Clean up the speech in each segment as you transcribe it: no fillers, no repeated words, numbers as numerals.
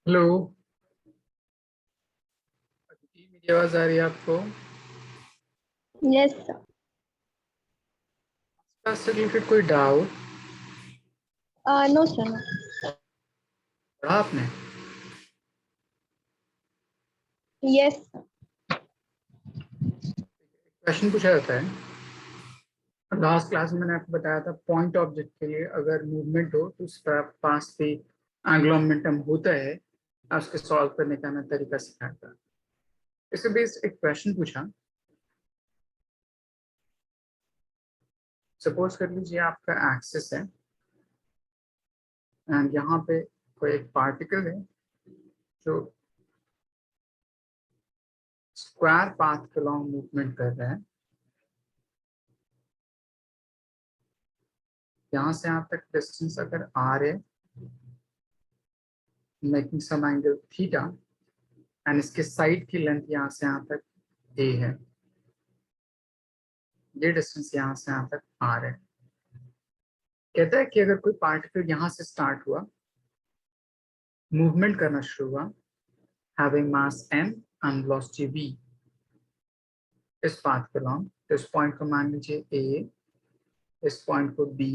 Hello. मेरी आवाज आ रही है आपको? Yes sir. इससे रिलेटेड कोई डाउट? No sir. पढ़ा आपने? यस। क्वेश्चन पूछा जाता है। लास्ट क्लास में मैंने आपको बताया था पॉइंट ऑब्जेक्ट के लिए अगर मूवमेंट हो तो उसका पास पे एंगुलर मोमेंटम होता है। उसके सॉल्व करने का मैं तरीका सिखाया था। इससे बेस्ड एक क्वेश्चन पूछा। सपोज कर लीजिए आपका एक्सिस है एंड यहाँ पे कोई एक पार्टिकल है जो स्क्वायर पाथ के लॉन्ग मूवमेंट कर रहा है। यहाँ से यहाँ तक डिस्टेंस अगर आर है, making some angle theta, and इसके साइड की लेंथ यहाँ से यहाँ तक ए है। ये डिस्टेंस यहाँ से यहाँ तक आर है। कहता है कि अगर कोई पार्टिकल यहाँ से स्टार्ट हुआ, मूवमेंट करना शुरू हुआ, having mass m and velocity v, इस पाथ के लॉन्ग, तो इस पॉइंट को मान लीजिए ए, इस पॉइंट को b,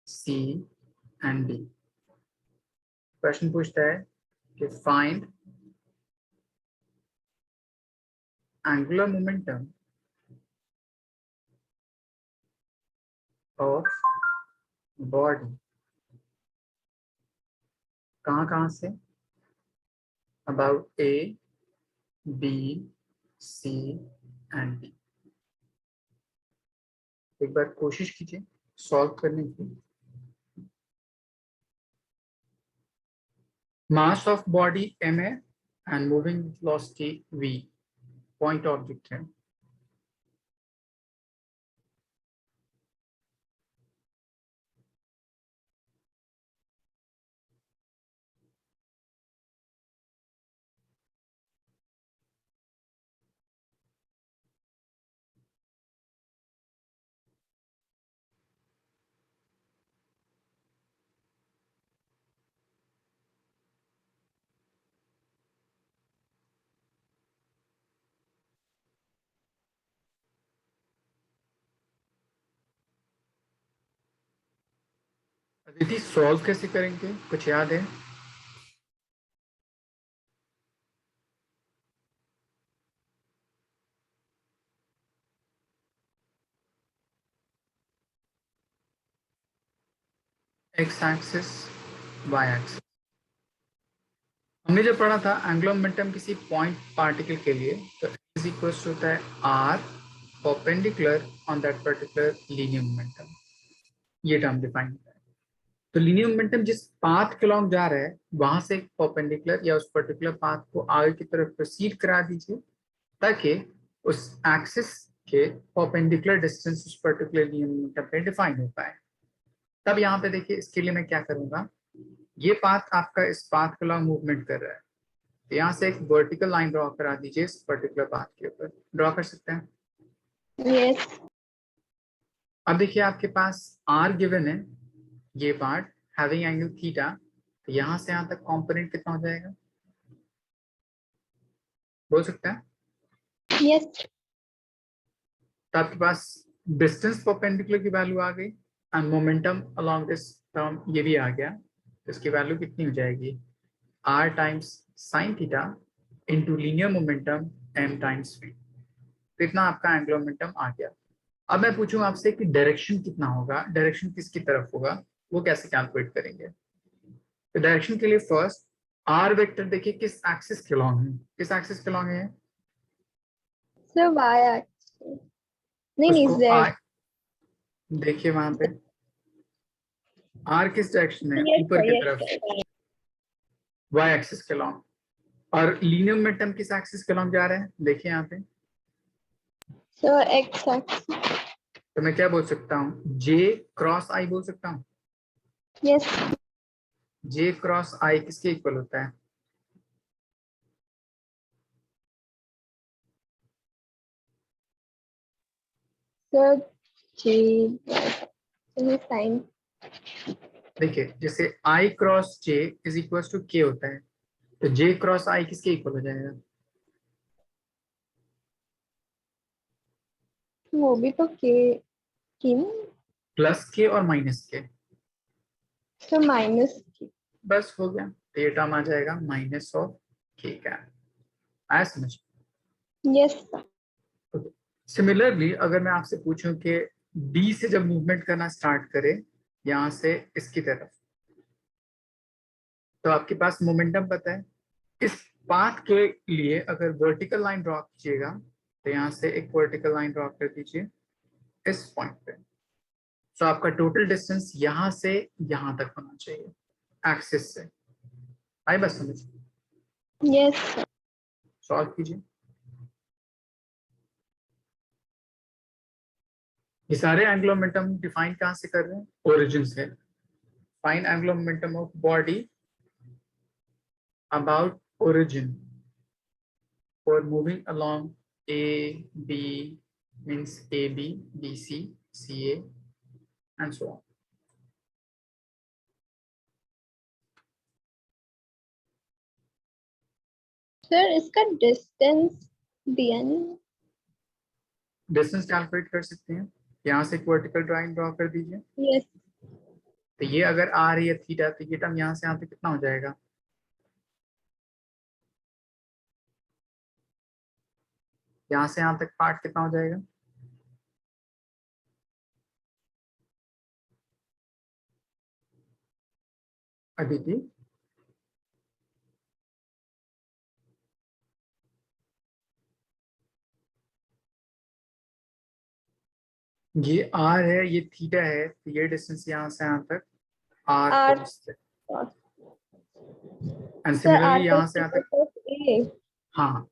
c and d। Question पूछता है कि find angular momentum of body. कहाँ कहाँ से? About a, b, c and d। एक बार कोशिश कीजिए सॉल्व करने की। मास ऑफ बॉडी m है and moving velocity v, point object है। अदिति, सॉल्व कैसे करेंगे, कुछ याद है? X axis, Y axis. हमने जो पढ़ा था एंगुलर मोमेंटम किसी पॉइंट पार्टिकल के लिए, तो इज इक्वल होता है are perpendicular on that particular linear momentum. ये टर्म डिफाइन होता है। तो लीनियर मोमेंटम जिस पाथ के लॉन्ग जा रहा है वहां से एक परपेंडिकुलर या उस पर्टिकुलर पाथ को आगे की तरफ प्रोसीड करा दीजिए, ताकि उस एक्सिस के परपेंडिकुलर डिस्टेंस उस पर्टिकुलर लीनियर मोमेंटम पे डिफाइन हो पाए। तब यहाँ पे देखिए, इसके लिए मैं क्या करूंगा, ये पाथ आपका इस पाथ के लॉन्ग मूवमेंट कर रहा है, तो यहाँ से एक वर्टिकल लाइन ड्रॉ करा दीजिए इस पर्टिकुलर पाथ के ऊपर। ड्रॉ कर सकते हैं? यस। अब देखिए आपके पास आर गिवन है, ये पार्ट हैविंग एंगल थीटा, तो यहाँ से यहाँ तक कंपोनेंट कितना हो जाएगा, बोल सकते हैं? यस। तो आपके पास डिस्टेंस परपेंडिकुलर की वैल्यू आ गई and momentum along this term ये भी आ गया। तो इसकी वैल्यू कितनी हो जाएगी, R times sine theta into linear momentum M times V. तो इतना आपका एंगुलर मोमेंटम आ गया। अब मैं पूछूं आपसे कि डायरेक्शन कितना होगा, डायरेक्शन किसकी तरफ होगा, वो कैसे कैलकुलेट करेंगे? तो डायरेक्शन के लिए फर्स्ट आर वेक्टर देखिए किस एक्सिस के लॉन्ग है, किस एक्सिस के लॉन्ग है? Sir Y axis. नहीं नहीं, उसको जेड। आर देखिए वहां पे आर किस डायरेक्शन है, यस ऊपर सर, की यस तरफ, सर। वाई एक्सिस के लॉन्ग। और लीनियर मोमेंटम किस एक्सिस के लॉन्ग जा रहे हैं, देखिए यहाँ पे। Sir x axis. तो मैं क्या बोल सकता हूँ, जे क्रॉस आई बोल सकता हूँ। यस जे क्रॉस आई किसके इक्वल होता है? सर। जी साइन। देखिए जैसे I cross J is equal to K होता है, तो जे क्रॉस आई किसके इक्वल हो जाएगा? वो भी तो की ना, प्लस के और माइनस के, तो माइनस की। बस हो गया। तो ये टर्म आ जाएगा माइनस ऑफ के कैप। आया समझ? Yes sir. सिमिलरली अगर मैं आपसे पूछूं कि डी से जब मूवमेंट करना स्टार्ट करे यहां से इसकी तरफ, तो आपके पास मोमेंटम पता है। इस पाथ के लिए अगर वर्टिकल लाइन ड्रॉ कीजिएगा तो यहाँ से एक वर्टिकल लाइन ड्रॉ कर दीजिए इस पॉइंट पे। तो आपका टोटल डिस्टेंस यहाँ से यहाँ तक होना चाहिए एक्सिस से। आई बस समझ? Yes sir. सॉल्व कीजिए। ये सारे एंगुलर मोमेंटम डिफाइन कहाँ से कर रहे हैं? ओरिजिन से। Find angular momentum of body about origin for moving along A, B means AB, BC, CA and so on. Sir इसका डिस्टेंस दिया नहीं। डिस्टेंस कैलकुलेट कर सकते हैं। यहाँ से एक वर्टिकल ड्राइंग ड्रॉ कर दीजिए। यस। तो ये अगर आ रही है थीटा, तो ये टर्म यहाँ से यहाँ तक कितना हो जाएगा? यहाँ से यहाँ तक पार्ट कितना हो जाएगा? अदिति, ये आर है, ये थीटा है, तो ये डिस्टेंस यहाँ से यहाँ तक आर आर। कॉस है। एंड सर सिमिलरली आर यहाँ से यहाँ तक, प्लस ए। हाँ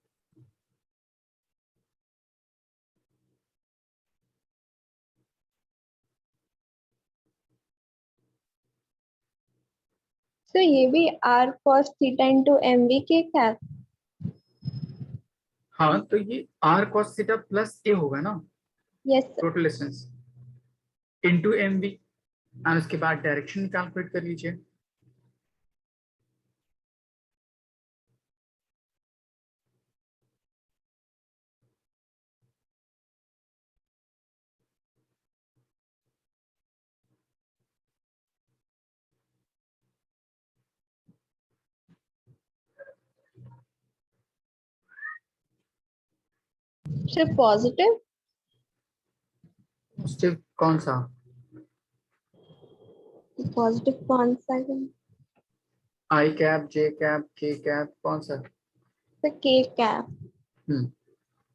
सर ये भी R cos theta into M V K cap. हाँ, तो ये R cos theta plus A होगा ना, yes sir. Total distance into M V. And उसके बाद डायरेक्शन कैलकुलेट कर लीजिए। Sir positive. पॉजिटिव कौन सा? पॉजिटिव कौन सा है? I cap, J cap, K cap, कौन सा? Sir K cap.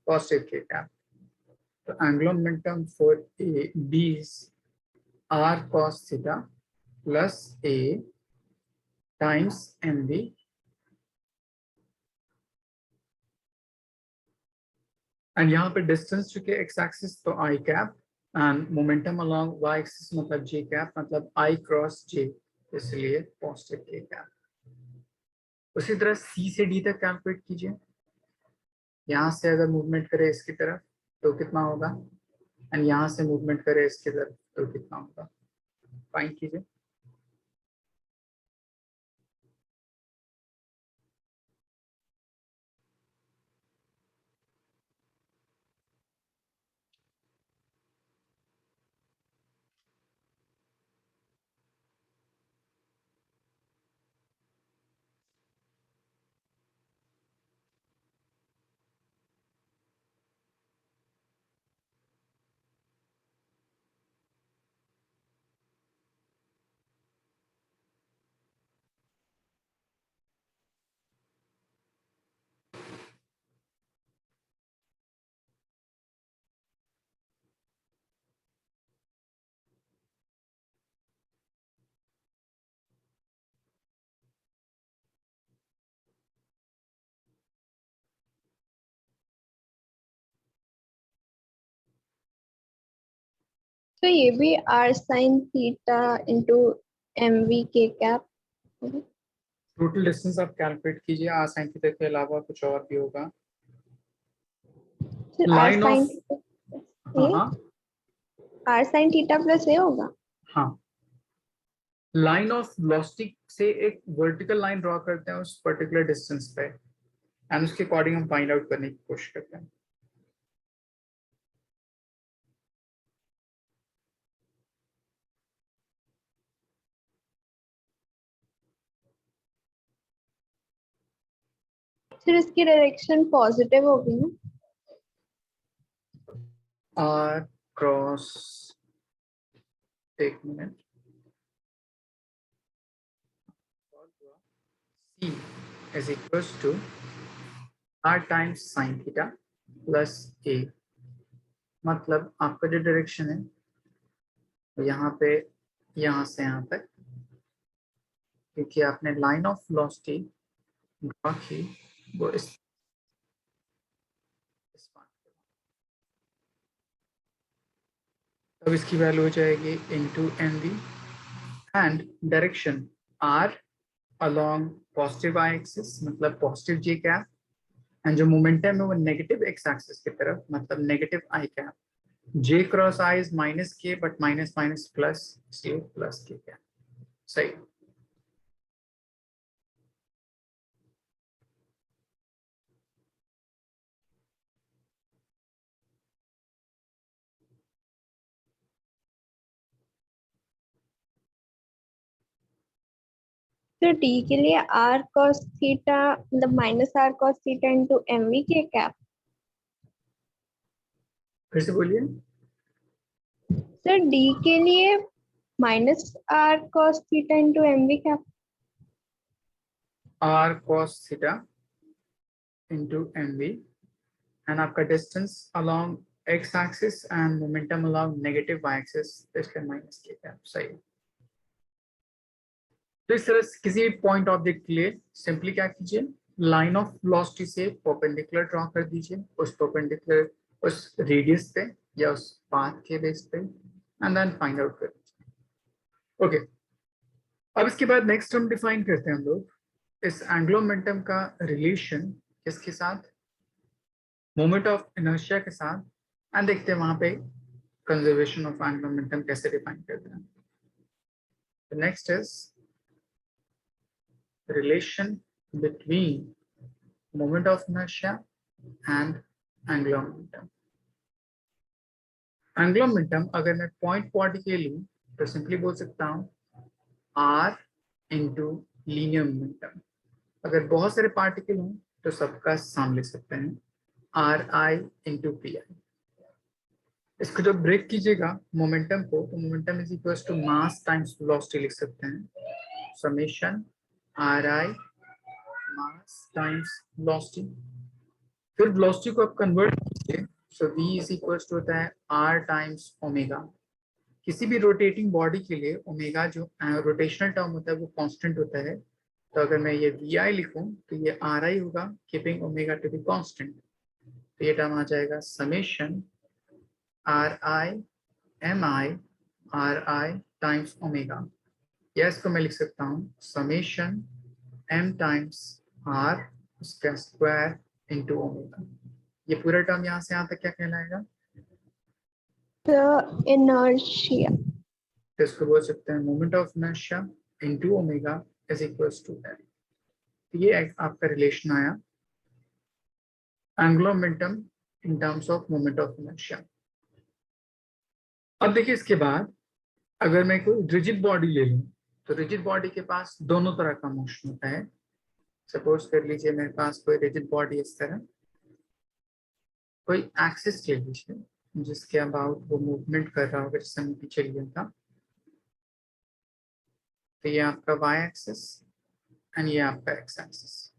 Positive K cap. तो angular momentum for A B is R cos theta plus A times M V. And यहाँ पे डिस्टेंस चुके एक्स एक्सिस, तो I cap, and momentum along Y axis मतलब J cap, मतलब आई cross जे, इसलिए positive K cap. उसी तरह सी से डी तक कैलकुलेट कीजिए। यहाँ से अगर मूवमेंट करे इसकी तरफ तो कितना होगा, एंड यहाँ से मूवमेंट करे इसकी तरफ तो कितना होगा, फाइंड कीजिए। तो ये भी R sine theta into M V K cap. Total distance आप कैलकुलेट कीजिए, आर साइन थीटा के अलावा कुछ और भी होगा। Sir R line sine of, theta हाँ ए। हाँ R sine theta plus A होगा। हाँ, लाइन ऑफ वेलोसिटी से एक वर्टिकल लाइन ड्रॉ करते हैं उस पर्टिकुलर डिस्टेंस पे, एंड उसके अकॉर्डिंग हम फाइंड आउट करने की कोशिश करते हैं। फिर इसकी डायरेक्शन पॉजिटिव होगी ना? आर क्रॉस, एक minute, C is equals to R times sin theta plus A। मतलब आपका जो डायरेक्शन है यहाँ पे यहाँ से यहाँ तक, क्योंकि आपने लाइन ऑफ वेलोसिटी ड्रॉ की वो इस बात पे। अब इसकी वैल्यू हो जाएगी into M V, and direction R along positive I axis मतलब पॉजिटिव जे कैप, एंड जो मोमेंटम है वो नेगेटिव एक्स एक्सिस की तरफ मतलब negative I cap. J cross I is minus K, but minus minus plus, इसलिए plus K cap. सही। तो डी के लिए आर कॉस थीटा मतलब minus R cos theta into M V K cap. फिर से बोलिए। सर डी के लिए minus R cos theta into M V cap. R cos theta into M V, and आपका distance along X axis and momentum along negative Y axis, इसलिए minus K cap. सही। तो इस तरह से किसी भी पॉइंट ऑब्जेक्ट के लिए सिंपली क्या कीजिए, लाइन ऑफ वेलोसिटी से परपेंडिकुलर ड्रॉ कर दीजिए उस परपेंडिकुलर उस रेडियस पे या उस पाथ के बेस पे, एंड देन फाइंड आउट कर दीजिए। ओके, अब इसके बाद नेक्स्ट हम डिफाइन करते हैं हम लोग इस एंगुलर मोमेंटम का रिलेशन किसके साथ, मोमेंट ऑफ इनर्शिया के साथ, एंड देखते हैं वहां पे कंजर्वेशन ऑफ एंगुलर मोमेंटम कैसे डिफाइन करते हैं। Next is relation between moment of inertia and angular momentum। angular momentum अगर मैं पॉइंट बॉडी के लूं तो सिंपली बोल सकता हूं r इंटू लीनियर मोमेंटम। अगर बहुत सारे पार्टिकल हों तो सबका सम लिख सकते हैं R I into P I. इसको जब ब्रेक कीजिएगा मोमेंटम को, तो momentum is equal to mass times velocity लिख सकते हैं, summation R I mass times velocity. फिर वेलोसिटी को आप कन्वर्ट कीजिए, so v is equal to होता है r टाइम्स ओमेगा। किसी भी रोटेटिंग बॉडी के लिए ओमेगा जो रोटेशनल टर्म होता है वो कांस्टेंट होता है। तो अगर मैं ये vi लिखूं तो ये ri होगा, keeping omega to be constant. तो ये टर्म आ जाएगा summation ri mi times omega, या इसको मैं लिख सकता हूँ समेशन m टाइम्स r उसका स्क्वायर इंटू ओमेगा। ये पूरा टर्म यहाँ से यहाँ तक क्या कहलाएगा, द इनर्शिया। तो इसको बोल सकते हैं moment of inertia into omega is equals to M. तो ये आपका रिलेशन आया angular momentum in terms of moment of inertia. अब देखिए इसके बाद अगर मैं कोई रिजिड बॉडी ले लूं तो रिजिड बॉडी के पास दोनों तरह का मोशन होता है। सपोज कर लीजिए मेरे पास कोई रिजिड बॉडी इस तरह, कोई एक्सिस ले लीजिए जिसके अबाउट वो मूवमेंट कर रहा होगा, जैसे मैं पीछे लिया था। तो ये आपका वाई एक्सिस एंड ये आपका एक्स एक्सिस।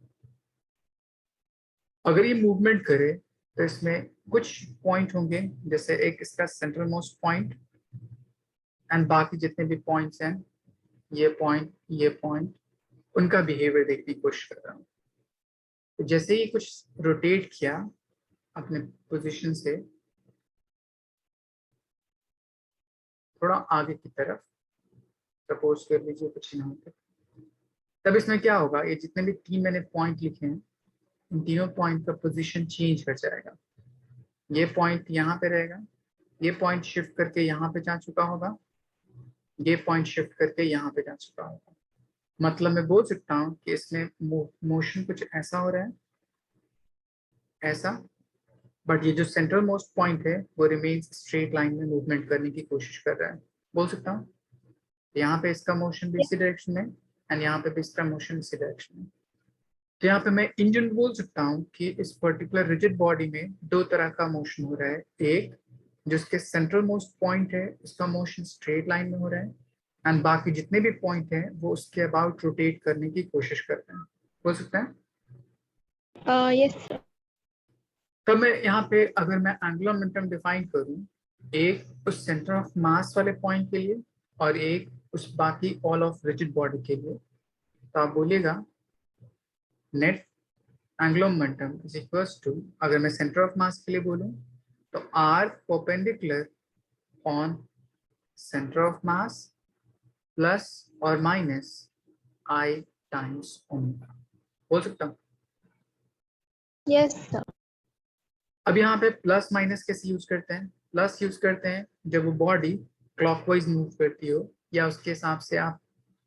अगर ये मूवमेंट करे तो इसमें कुछ पॉइंट होंगे, जैसे एक इसका सेंट्रल मोस्ट पॉइंट, एंड बाकी जितने भी पॉइंट्स हैं ये पॉइंट उनका बिहेवियर देखने की कोशिश कर रहा हूँ। तो जैसे ही कुछ रोटेट किया अपने पोजीशन से थोड़ा आगे की तरफ, सपोज कर लीजिए कुछ यहाँ पे, तब इसमें क्या होगा, ये जितने भी तीन मैंने पॉइंट लिखे हैं इन तीनों पॉइंट का पोजीशन चेंज कर जाएगा। ये पॉइंट यहाँ पे रहेगा, ये पॉइंट शिफ्ट करके यहाँ पे जा चुका होगा, ये पॉइंट शिफ्ट करके यहाँ पे जा चुका होगा। मतलब मैं बोल सकता हूँ कि इसमें मोशन कुछ ऐसा हो रहा है, ऐसा, बट ये जो सेंट्रल मोस्ट पॉइंट है वो रिमेन्स स्ट्रेट लाइन में मूवमेंट करने की कोशिश कर रहा है, बोल सकता हूँ। यहाँ पे इसका मोशन भी इसी डायरेक्शन में एंड यहाँ पे भी इसका मोशन इसी डायरेक्शन में। तो यहाँ पे मैं इन जनरल बोल सकता हूँ कि इस पर्टिकुलर रिजिड बॉडी में दो तरह का मोशन हो रहा है। एक जिसके सेंट्रल मोस्ट पॉइंट है उसका मोशन स्ट्रेट लाइन में हो रहा है एंड बाकी जितने भी पॉइंट हैं वो उसके अबाउट रोटेट करने की कोशिश करते हैं, हो सकता है। Yes sir. तो मैं यहाँ पे अगर मैं एंगुलर मोमेंटम डिफाइन करूँ, एक उस सेंटर ऑफ मास वाले पॉइंट के लिए और एक उस बाकी ऑल ऑफ रिजिड बॉडी के लिए, तो आप बोलिएगा net angular momentum is equals to, अगर मैं सेंटर ऑफ मास के लिए बोलूँ तो R perpendicular on centre of mass plus और माइनस आई टाइम्स ओमेगा, बोल सकता हूँ। Yes sir. अब यहाँ पे प्लस माइनस कैसे यूज करते हैं? प्लस यूज करते हैं जब वो बॉडी क्लॉकवाइज मूव करती हो या उसके हिसाब से आप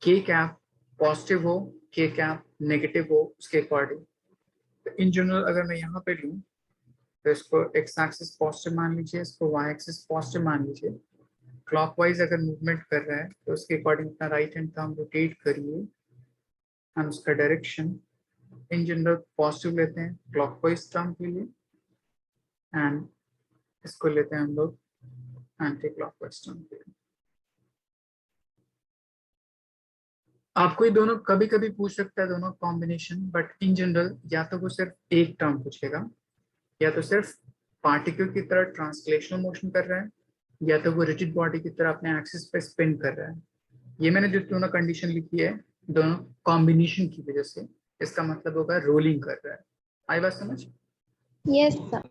के कैप पॉजिटिव हो के कैप नेगेटिव हो उसके अकॉर्डिंग। तो इन जनरल अगर मैं यहाँ पे लूँ तो इसको एक्स एक्सिस पॉजिटिव मान लीजिए, इसको वाई एक्सिस पॉजिटिव मान लीजिए। क्लॉकवाइज अगर मूवमेंट कर रहा है तो उसके अकॉर्डिंग अपना राइट हैंड का हम रोटेट करिए हम उसका डायरेक्शन इन जनरल पॉजिटिव लेते हैं क्लॉकवाइज टर्म के लिए एंड इसको लेते हैं हम लोग एंटी क्लॉकवाइज टर्म के लिए। आपको ये दोनों कभी कभी पूछ सकता है दोनों कॉम्बिनेशन, बट इन जनरल या तो वो सिर्फ एक टर्म पूछेगा या तो सिर्फ पार्टिकल की तरह ट्रांसलेशनल मोशन कर रहा है या तो वो रिजिड बॉडी की तरह अपने एक्सिस पे स्पिन कर रहा है। ये मैंने जो दोनों कंडीशन लिखी है दोनों कॉम्बिनेशन की वजह से, इसका मतलब होगा रोलिंग कर रहा है। आई बात समझ? Yes sir.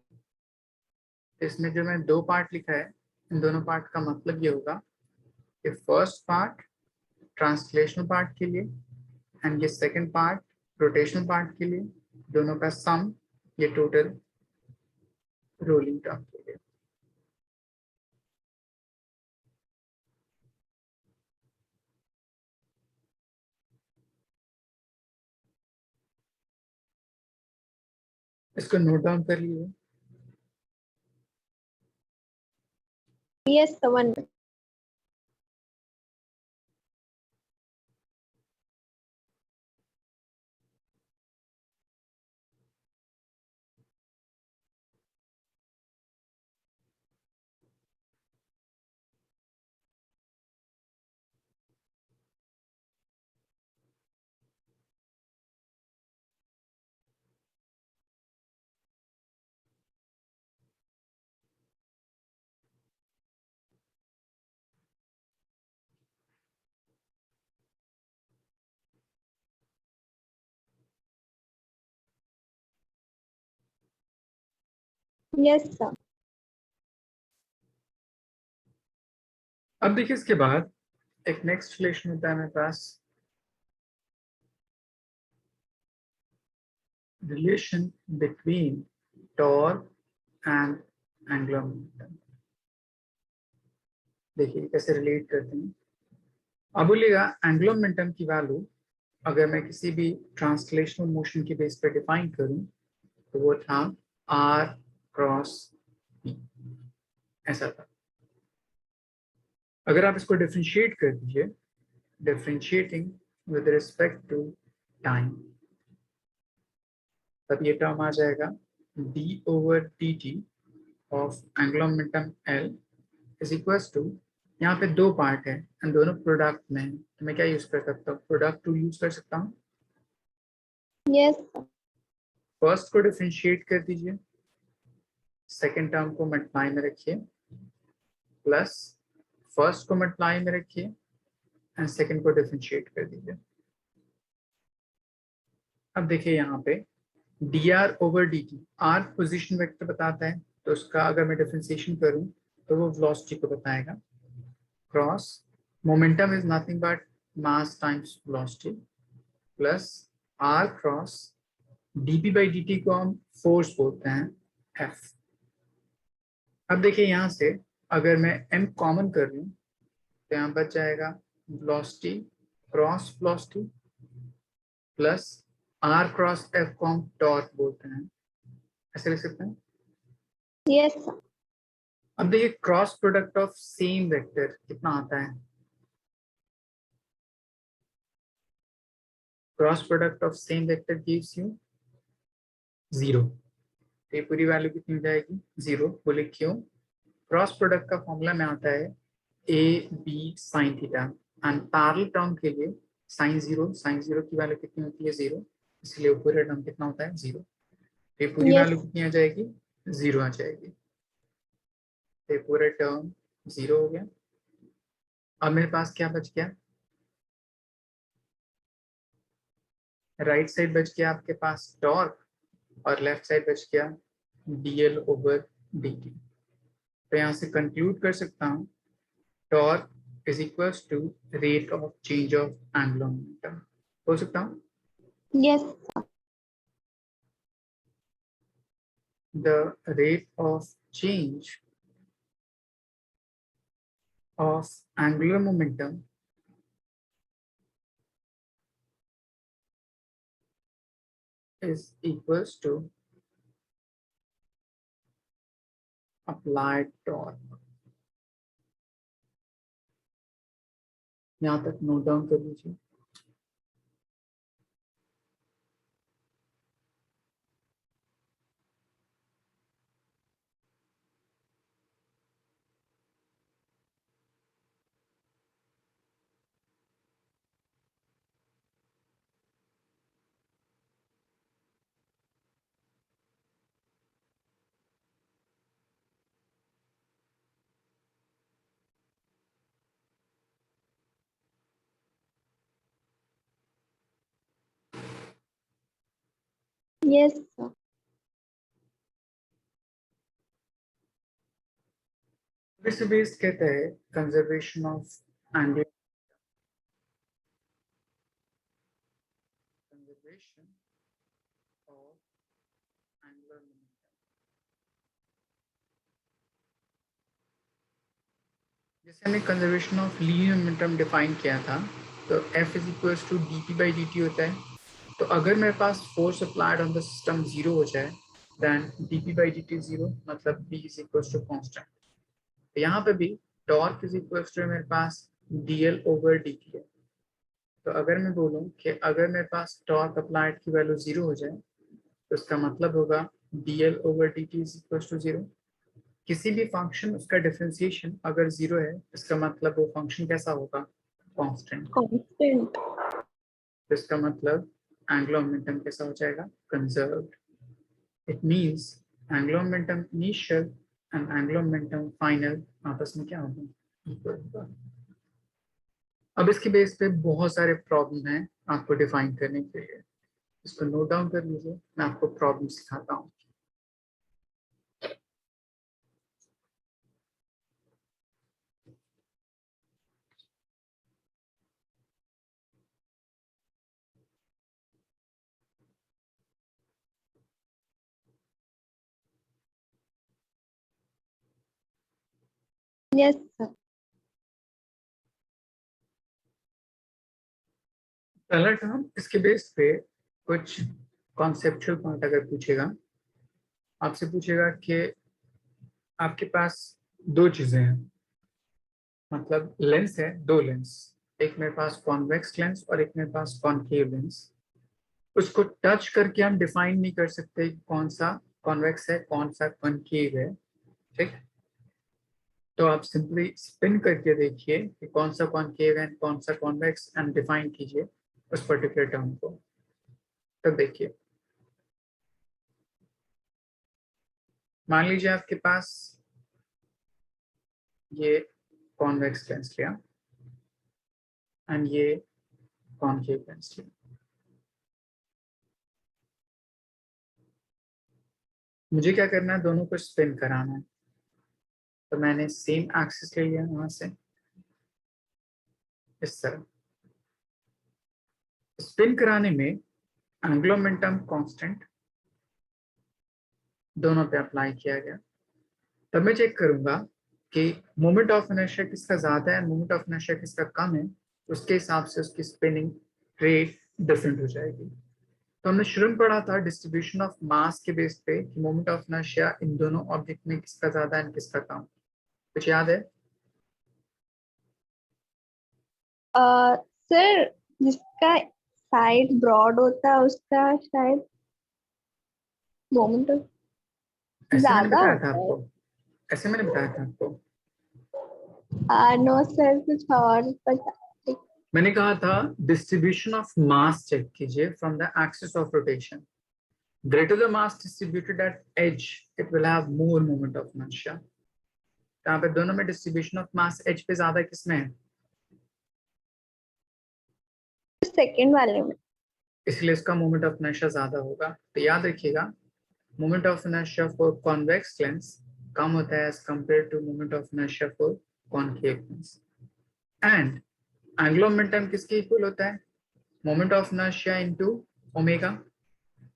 इसमें जो मैं दो पार्ट लिखा है इन दोनों पार्ट का मतलब ये होगा कि फर्स्ट पार्ट ट्रांसलेशनल पार्ट के लिए एंड ये सेकंड पार्ट रोटेशनल पार्ट के लिए, दोनों का सम ये टोटल रोलिंग टर्म के लिए। इसको नोट डाउन कर लिए। Yes sir. 1 minute. Yes sir. अब देखिए इसके बाद एक नेक्स्ट रिलेशन होता है मेरे पास, relation between torque and angular momentum. देखिए कैसे रिलेट करते हैं। अब बोलिएगा एंगुलर मोमेंटम की वैल्यू अगर मैं किसी भी ट्रांसलेशनल मोशन के बेस पे डिफाइन करूं तो वो था आर क्रॉस पी, ऐसा था। अगर आप इसको डिफरेंशिएट कर दीजिए, differentiating with respect to time, तब ये टर्म आ जाएगा D over T T of angular momentum L is equals to, यहाँ पे दो पार्ट है एंड दोनों प्रोडक्ट में है तो मैं क्या यूज कर सकता हूँ? प्रोडक्ट टू यूज कर सकता हूँ। Yes sir. फर्स्ट को डिफरेंशिएट कर दीजिए, सेकेंड टर्म को मल्टीप्लाई में रखिए प्लस फर्स्ट को मल्टीप्लाई में रखिए एंड सेकेंड को डिफरेंशिएट कर दीजिए। अब देखिए यहाँ पे D R over D T, R position vector बताता है तो उसका अगर मैं डिफरेंशिएशन करूँ तो वो वेलोसिटी को बताएगा। Cross momentum is nothing but mass times velocity plus R cross dp by dt को हम फोर्स बोलते हैं f। अब देखिए यहाँ से अगर मैं m कॉमन कर लूँ तो यहाँ बच जाएगा velocity cross velocity plus R cross F को हम टॉर्क बोलते हैं, ऐसे लिख सकते हैं। Yes sir. अब देखिए cross product of same vector कितना आता है, cross product of same vector gives you 0। तो ये पूरी वैल्यू कितनी हो जाएगी 0। बोले क्यों, क्रॉस प्रोडक्ट का फॉर्मूला में आता है A B sine theta and parallel term के लिए साइन जीरो की वैल्यू कितनी होती है 0, इसलिए पूरा टर्म कितना होता है 0। ये पूरी यस वैल्यू कितनी आ जाएगी 0 आ जाएगी, तो ये पूरा टर्म 0 हो गया। अब मेरे पास क्या बच गया, राइट साइड बच गया आपके पास टॉर्क और लेफ्ट साइड बच गया dl ओवर dt। तो यहाँ से कंक्लूड कर सकता हूँ torque is equals to rate of change of angular momentum। हो सकता हूँ yes the rate of change of angular momentum is equals to applied torque। यहाँ तक नोट डाउन कर लीजिए। Yes sir. इसे बेस्ड कहते हैं conservation of angular conservation of angular momentum. जैसे हमने conservation of linear momentum define किया था, तो F is equals to dp/dt होता है। तो अगर मेरे पास force applied on the system 0 हो जाए देन dp/dt 0, मतलब b is equals to constant. तो यहाँ पे भी टॉर्क इज इक्वल्स टू मेरे पास dl ओवर dt है। तो अगर मैं बोलूँ कि अगर मेरे पास टॉर्क अप्लाइड की वैल्यू 0 हो जाए तो इसका मतलब होगा dl over dt is equals to 0। किसी भी फंक्शन उसका डिफरेंशिएशन अगर 0 है इसका मतलब वो फंक्शन कैसा होगा, कांस्टेंट। कांस्टेंट। इसका मतलब एंगुलर मोमेंटम कैसा हो जाएगा, conserved. It means angular momentum initial and angular momentum final आपस में क्या होगा, इक्वल होगा। अब इसके बेस पे बहुत सारे प्रॉब्लम हैं आपको डिफाइन करने के लिए, इसको नोट डाउन कर लीजिए, मैं आपको प्रॉब्लम सिखाता हूँ। Yes sir. पहला टर्म, इसके बेस पे कुछ कॉन्सेप्चुअल पार्ट अगर पूछेगा, आपसे पूछेगा कि आपके पास दो चीजें हैं, मतलब लेंस है, दो लेंस, एक मेरे पास कॉन्वेक्स लेंस और एक मेरे पास कॉनकेव लेंस। उसको टच करके हम डिफाइन नहीं कर सकते कौन सा कॉन्वेक्स है कौन सा कॉनकेव है, ठीक। तो आप सिंपली स्पिन करके देखिए कि कौन सा कॉनकेव है कौन सा कॉन्वेक्स एंड डिफाइन कीजिए उस पर्टिकुलर टर्म को। तब देखिए, मान लीजिए आपके पास ये कॉन्वेक्स लेंस लिया एंड ये कॉनकेव लेंस लिया। मुझे क्या करना है, दोनों को स्पिन कराना है। तो मैंने सेम एक्सिस ले लिया वहां से इस तरह। स्पिन कराने में एंगुलर मोमेंटम कांस्टेंट दोनों पे अप्लाई किया गया। तब मैं चेक करूंगा कि मोमेंट ऑफ इनर्शिया किसका ज्यादा है, मोमेंट ऑफ इनर्शिया किसका कम है, उसके हिसाब से उसकी स्पिनिंग रेट डिफरेंट हो जाएगी। तो हमने शुरू में पढ़ा था डिस्ट्रीब्यूशन ऑफ मास के बेस पे कि मोमेंट ऑफ इनर्शिया इन दोनों ऑब्जेक्ट में किसका ज्यादा है किसका कम। कुछ याद है? सर जिसका साइड ब्रॉड होता है उसका शायद मोमेंट ऐसे मैंने ज्यादा बताया था होता है। आपको, ऐसे मैंने बताया था आपको। नो सर, कुछ और पता। मैंने कहा था डिस्ट्रीब्यूशन ऑफ मास चेक कीजिए from the axis of rotation. Greater the mass distributed at edge, it will have more moment of inertia. तो यहाँ पे दोनों में डिस्ट्रीब्यूशन ऑफ मास एज पे ज्यादा किसमें है, सेकंड वाले में। इसलिए इसका मोमेंट ऑफ इनर्शिया ज्यादा होगा। तो याद रखिएगा moment of inertia for convex lens कम होता है as compare to moment of inertia for concave lens. And angular momentum किसके इक्वल होता है, moment of inertia into omega.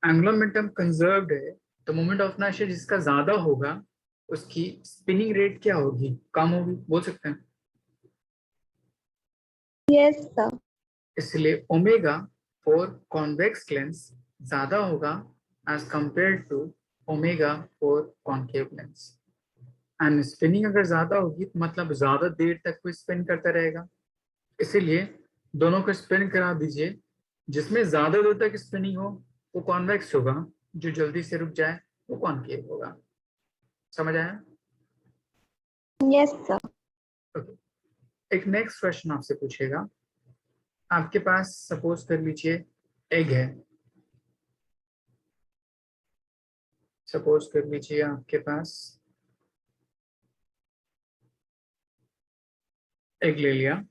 Angular momentum conserved है तो मोमेंट ऑफ इनर्शिया जिसका ज्यादा होगा उसकी स्पिनिंग रेट क्या होगी, कम होगी, बोल सकते हैं। Yes sir. इसलिए ओमेगा फॉर कॉन्वेक्स लेंस ज्यादा होगा as compare to omega for concave lens. And spinning अगर ज्यादा होगी तो मतलब ज्यादा देर तक कोई स्पिन करता रहेगा, इसीलिए दोनों को स्पिन करा दीजिए। जिसमें ज्यादा देर तक स्पिनिंग हो वो कॉन्वेक्स होगा, जो जल्दी से रुक जाए वो कॉनकेव होगा। समझ आया? Yes sir. ओके। एक नेक्स्ट क्वेश्चन आपसे पूछेगा। आपके पास सपोज कर लीजिए एग है, सपोज कर लीजिए आपके पास एग ले लिया।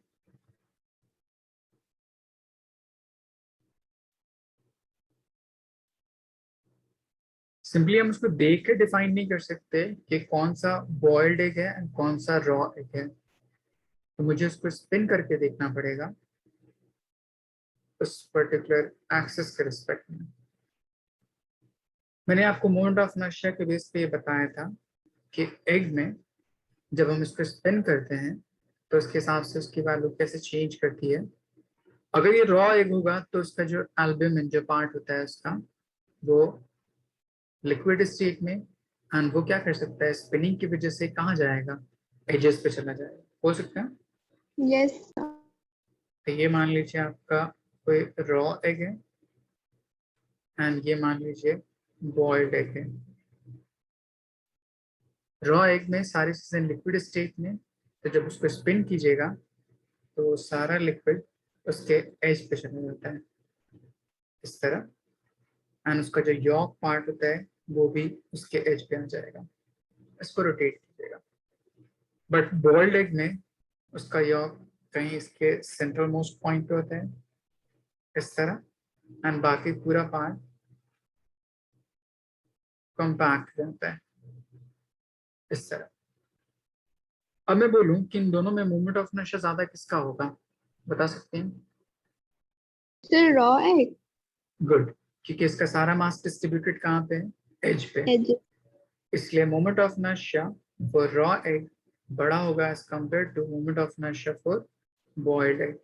सिंपली हम उसको देख के डिफाइन नहीं कर सकते कि कौन सा बॉइल्ड एग है एंड कौन सा रॉ एग है, तो मुझे उसको स्पिन करके देखना पड़ेगा उस पर्टिकुलर एक्सिस के रिस्पेक्ट में। मैंने आपको मोमेंट ऑफ इनर्शिया के बेस पे ये बताया था कि एग में जब हम इसको स्पिन करते हैं तो उसके हिसाब से उसकी वैल्यू कैसे चेंज करती है। अगर ये रॉ एग होगा तो उसका जो एल्ब्यूमिन जो पार्ट होता है उसका वो लिक्विड स्टेट में, एंड वो क्या कर सकता है स्पिनिंग की वजह से कहाँ जाएगा, एजेस पे चला जाएगा, हो सकता है। Yes sir. तो ये मान लीजिए आपका कोई रॉ एग है एंड ये मान लीजिए बॉइल्ड एग है। रॉ एग में सारी चीजें लिक्विड स्टेट में, तो जब उसको स्पिन कीजिएगा तो सारा लिक्विड उसके एज पे चला जाता है इस तरह, एंड उसका जो यॉक पार्ट होता है वो भी उसके एज पे आ जाएगा। इसको रोटेट कीजिएगा। बट बॉइल्ड एग में उसका यॉक कहीं इसके सेंट्रल मोस्ट पॉइंट पे होता है इस तरह, एंड बाकी पूरा पार्ट कॉम्पैक्ट रहता है इस तरह। अब मैं बोलूं कि इन दोनों में मूवमेंट ऑफ इनर्शिया ज्यादा किसका होगा, बता सकते हैं? Sir raw egg. गुड, क्योंकि इसका सारा मास डिस्ट्रीब्यूटेड कहाँ पे है, एज पे। एज। इसलिए moment of inertia for raw egg बड़ा होगा as compare to moment of inertia for boiled egg.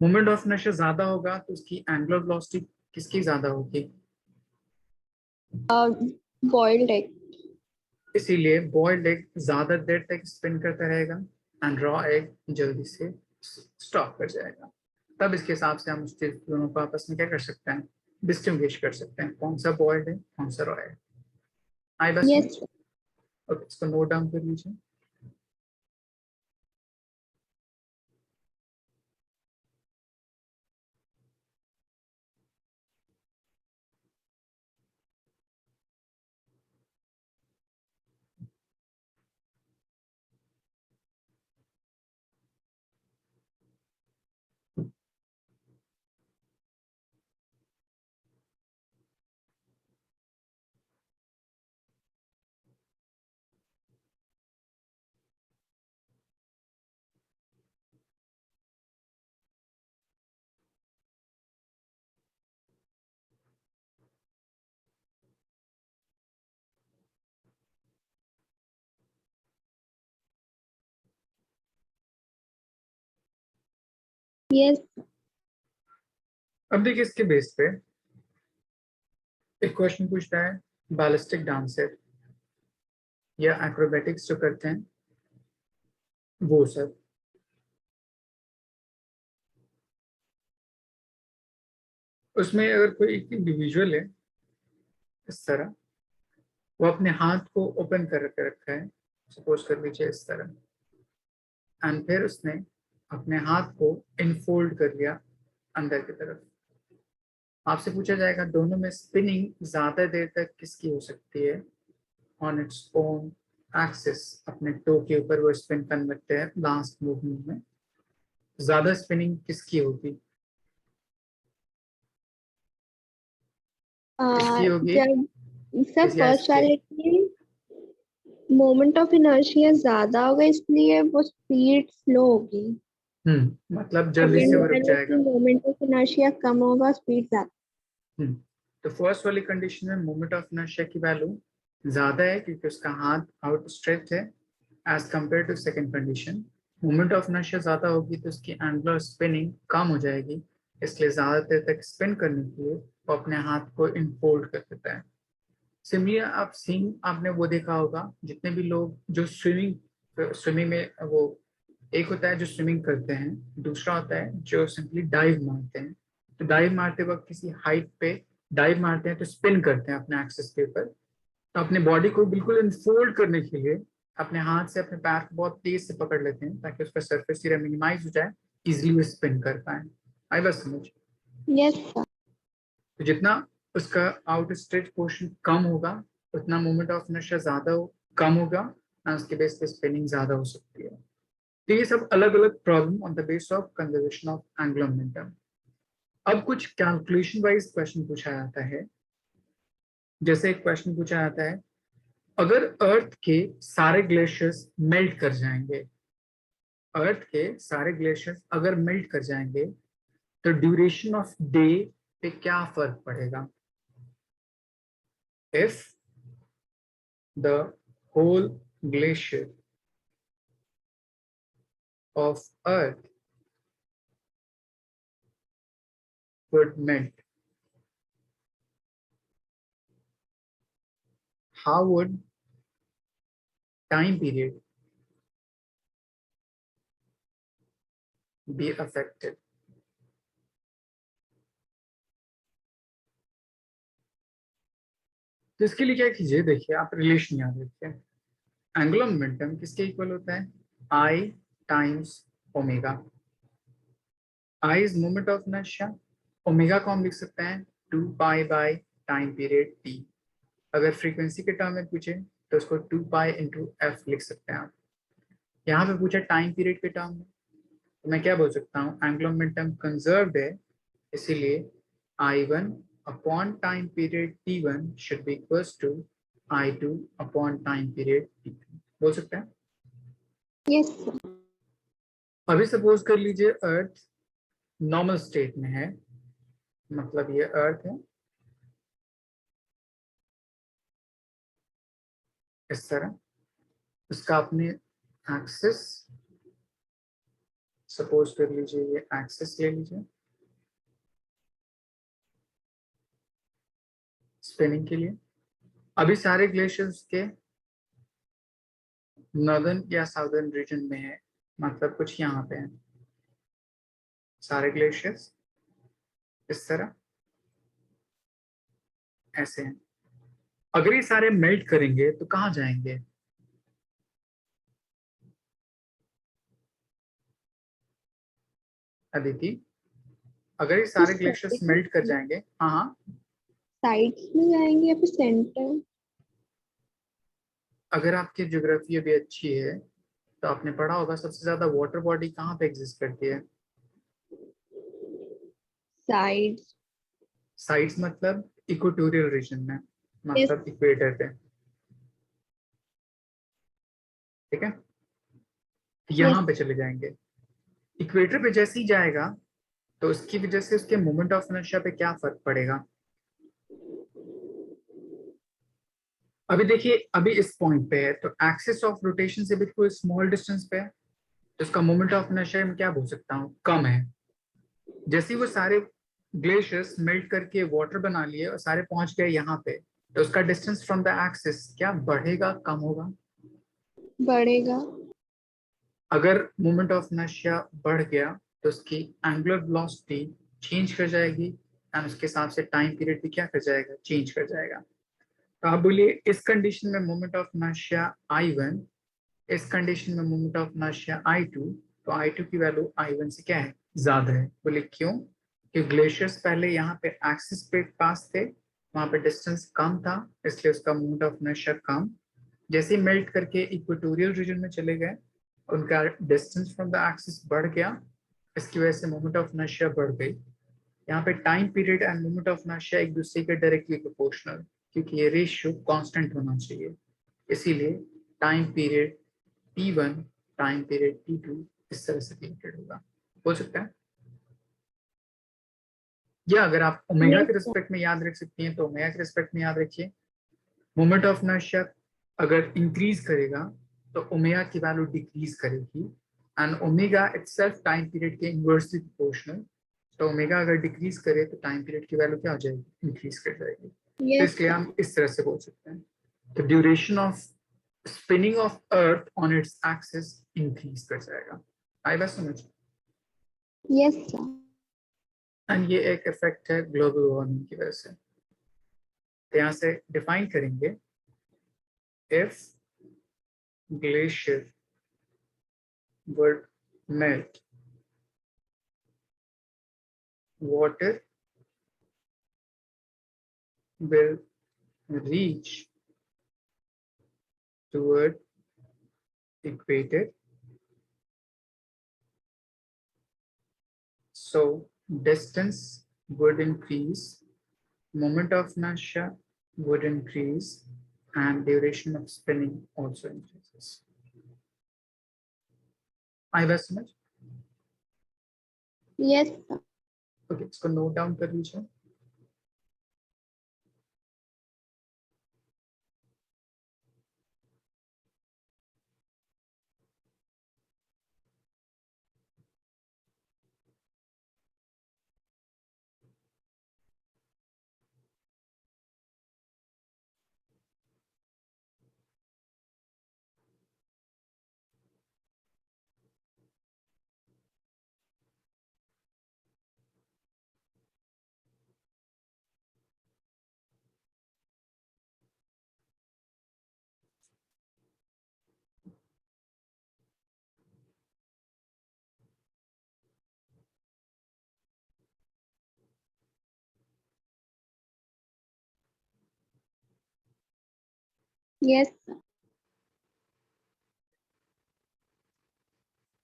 Moment of inertia ज्यादा होगा तो उसकी एंगुलर वेलोसिटी किसकी ज्यादा होगी, बॉइल्ड एग। इसीलिए बॉइल्ड एग ज्यादा देर तक स्पिन करता रहेगा एंड रॉ एग जल्दी से स्टॉप कर जाएगा। तब इसके हिसाब से हम उस दोनों को आपस में क्या कर सकते हैं, डिस्टिंग्विश कर सकते हैं कौन सा बॉइल्ड है कौन सा रॉ है। आई बस में। यस। ओके, इसको नोट डाउन कर लीजिए। यस। अब देखिए इसके बेस पे एक क्वेश्चन पूछता है, बैलिस्टिक डांसर या एक्रोबेटिक्स जो करते हैं वो सब, उसमें अगर कोई एक इंडिविजुअल है इस तरह, वो अपने हाथ को ओपन करके रखा है, सपोज कर लीजिए इस तरह, एंड फिर उसने अपने हाथ को इनफोल्ड कर लिया अंदर की तरफ। आपसे पूछा जाएगा दोनों में स्पिनिंग ज्यादा देर तक किसकी हो सकती है ऑन इट्स ओन एक्सिस, अपने टो के ऊपर वो स्पिन करने लगते हैं लास्ट मूवमेंट में, ज्यादा स्पिनिंग किसकी होगी? किसकी होगी? जब सर या फर्स्ट इसके? वाले की मोमेंट ऑफ इनर्शिया ज्यादा होगा, इसलिए वो स्पीड स्लो होगी। मतलब जल्दी से सेकेंड वो रुक वाले की जाएगा। मोमेंट ऑफ इनर्शिया कम होगा, स्पीड ज्यादा। हम्म तो फर्स्ट वाली कंडीशन में मोमेंट ऑफ इनर्शिया की वैल्यू ज्यादा है क्योंकि उसका हाथ आउट स्ट्रेच है as compare to second condition. Moment of inertia ज्यादा होगी तो उसकी एंगुलर स्पिनिंग कम हो जाएगी, इसलिए ज्यादा देर तक स्पिन करने के लिए वो अपने हाथ को इनफोल्ड कर देता है। सिमिलरली आप सीन आपने वो देखा होगा, जितने भी लोग जो स्विमिंग स्विमिंग में वो, एक होता है जो स्विमिंग करते हैं, दूसरा होता है जो सिंपली डाइव मारते हैं। तो डाइव मारते वक्त किसी हाइट पे डाइव मारते हैं तो स्पिन करते हैं अपने एक्सिस के ऊपर, तो अपने बॉडी को बिल्कुल इनफोल्ड करने के लिए अपने हाथ से अपने पैर को बहुत तेज से पकड़ लेते हैं ताकि उसका सरफेस एरिया मिनिमाइज हो जाए, इजिली वो स्पिन कर पाए। आई बस समझ। Yes sir. तो जितना उसका आउट स्ट्रेच पोर्शन कम होगा उतना मोमेंट ऑफ इनर्शिया ज्यादा कम होगा, ना उसके बेस पे स्पिनिंग ज्यादा हो सकती है। तो ये सब अलग अलग problem on the base of conservation of angular momentum. अब कुछ कैलकुलेशन वाइज क्वेश्चन पूछा जाता है। जैसे एक क्वेश्चन पूछा जाता है, अगर अर्थ के सारे ग्लेशियर्स मेल्ट कर जाएंगे, अर्थ के सारे ग्लेशियर्स अगर मेल्ट कर जाएंगे तो ड्यूरेशन ऑफ डे पे क्या फर्क पड़ेगा? If the whole glacier of Earth would melt, how would time period be affected? तो इसके लिए क्या कीजिए, देखिए आप रिलेशन याद रखिए। एंगुलर मोमेंटम किसके इक्वल होता है? I times omega. I is moment of inertia, omega को हम लिख सकते हैं 2 pi by time period T. अगर फ्रीक्वेंसी के टर्म में पूछे तो उसको 2 पाई इंटू एफ लिख सकते हैं आप। यहाँ पे पूछा टाइम पीरियड के टर्म में, तो मैं क्या बोल सकता हूँ, एंगुलर मोमेंटम कंजर्व्ड है, इसीलिए I1 upon time period T1 should be equals to I2 upon time period T2 बोल सकते हैं। Yes sir. अभी सपोज कर लीजिए अर्थ नॉर्मल स्टेट में है, मतलब ये अर्थ है इस तरह, उसका अपने एक्सिस, सपोज कर लीजिए ये एक्सिस ले लीजिए स्पिनिंग के लिए। अभी सारे ग्लेशियर्स के नॉर्दर्न या साउदर्न रीजन में है, मतलब कुछ यहाँ पे है सारे ग्लेशियर्स इस तरह ऐसे हैं। अगर ये सारे मेल्ट करेंगे तो कहाँ जाएंगे? अदिति, अगर ये तो सारे ग्लेशियर्स मेल्ट कर जाएंगे, हाँ हाँ, साइड्स में जाएंगे या फिर सेंटर? अगर आपकी ज्योग्राफी अभी अच्छी है तो आपने पढ़ा होगा सबसे ज्यादा वाटर बॉडी कहाँ पे एग्जिस्ट करती है? साइड्स। साइड्स मतलब इक्वेटोरियल रीजन में, यस। मतलब इक्वेटर पे। ठीक है, यस। यहाँ पे चले जाएंगे। इक्वेटर पे जैसे ही जाएगा तो उसकी वजह से उसके मोमेंट ऑफ इनर्शिया पे क्या फर्क पड़ेगा? अभी देखिए अभी इस पॉइंट पे है तो एक्सिस ऑफ रोटेशन से बिल्कुल स्मॉल डिस्टेंस पे है, तो उसका मोमेंट ऑफ इनर्शिया में क्या बोल सकता हूँ, कम है। जैसे ही वो सारे ग्लेशियर्स मेल्ट करके वाटर बना लिए और सारे पहुंच गए यहाँ पे, तो उसका डिस्टेंस फ्रॉम द एक्सिस क्या बढ़ेगा, कम होगा? बढ़ेगा। अगर मोमेंट ऑफ इनर्शिया बढ़ गया तो उसकी एंगुलर वेलोसिटी चेंज कर जाएगी, एंड उसके हिसाब से टाइम पीरियड भी क्या कर जाएगा, चेंज कर जाएगा। तो आप बोलिए इस कंडीशन में मोमेंट ऑफ इनर्शिया I1, इस कंडीशन में मोमेंट ऑफ इनर्शिया I2, तो I2 की वैल्यू I1 से क्या है, ज्यादा है। बोले क्यों? कि ग्लेशियर्स पहले यहाँ पे एक्सिस पे पास थे, वहां पे डिस्टेंस कम था, इसलिए उसका मोमेंट ऑफ इनर्शिया कम। जैसे ही मेल्ट करके इक्वेटोरियल रीजन में चले गए, उनका डिस्टेंस फ्रॉम द एक्सिस बढ़ गया, इसकी वजह से मोमेंट ऑफ इनर्शिया बढ़ गई। यहाँ पे time period end moment of inertia एक दूसरे के डायरेक्टली प्रोपोर्शनल, क्योंकि ये रेशियो कांस्टेंट होना चाहिए, इसीलिए time period T1 time period T2 इस तरह से रिलेटेड होगा, हो सकता है। या अगर आप ओमेगा यस के सर। रिस्पेक्ट में याद रख सकती हैं तो ओमेगा के रिस्पेक्ट में याद रखिए, मोमेंट ऑफ इनर्शिया अगर इंक्रीज करेगा तो ओमेगा की वैल्यू डिक्रीज करेगी, and omega itself time period के इनवर्सली प्रोपोर्शनल। तो ओमेगा अगर डिक्रीज करे तो टाइम पीरियड की वैल्यू क्या हो जाएगी, इंक्रीज कर जाएगी। तो यस इसलिए सर। हम इस तरह से बोल सकते हैं, तो duration of spinning of earth on its axis increase कर जाएगा। आई बात समझ? Yes sir. एंड ये एक इफेक्ट है ग्लोबल वार्मिंग की वजह से। तो यहाँ से डिफाइन करेंगे, if glacier would melt, water will reach toward equator, so distance would increase, moment of inertia would increase, and duration of spinning also increases. आई बात समझ? Yes sir. ओके, इसको नोट डाउन कर लीजिए। Yes sir.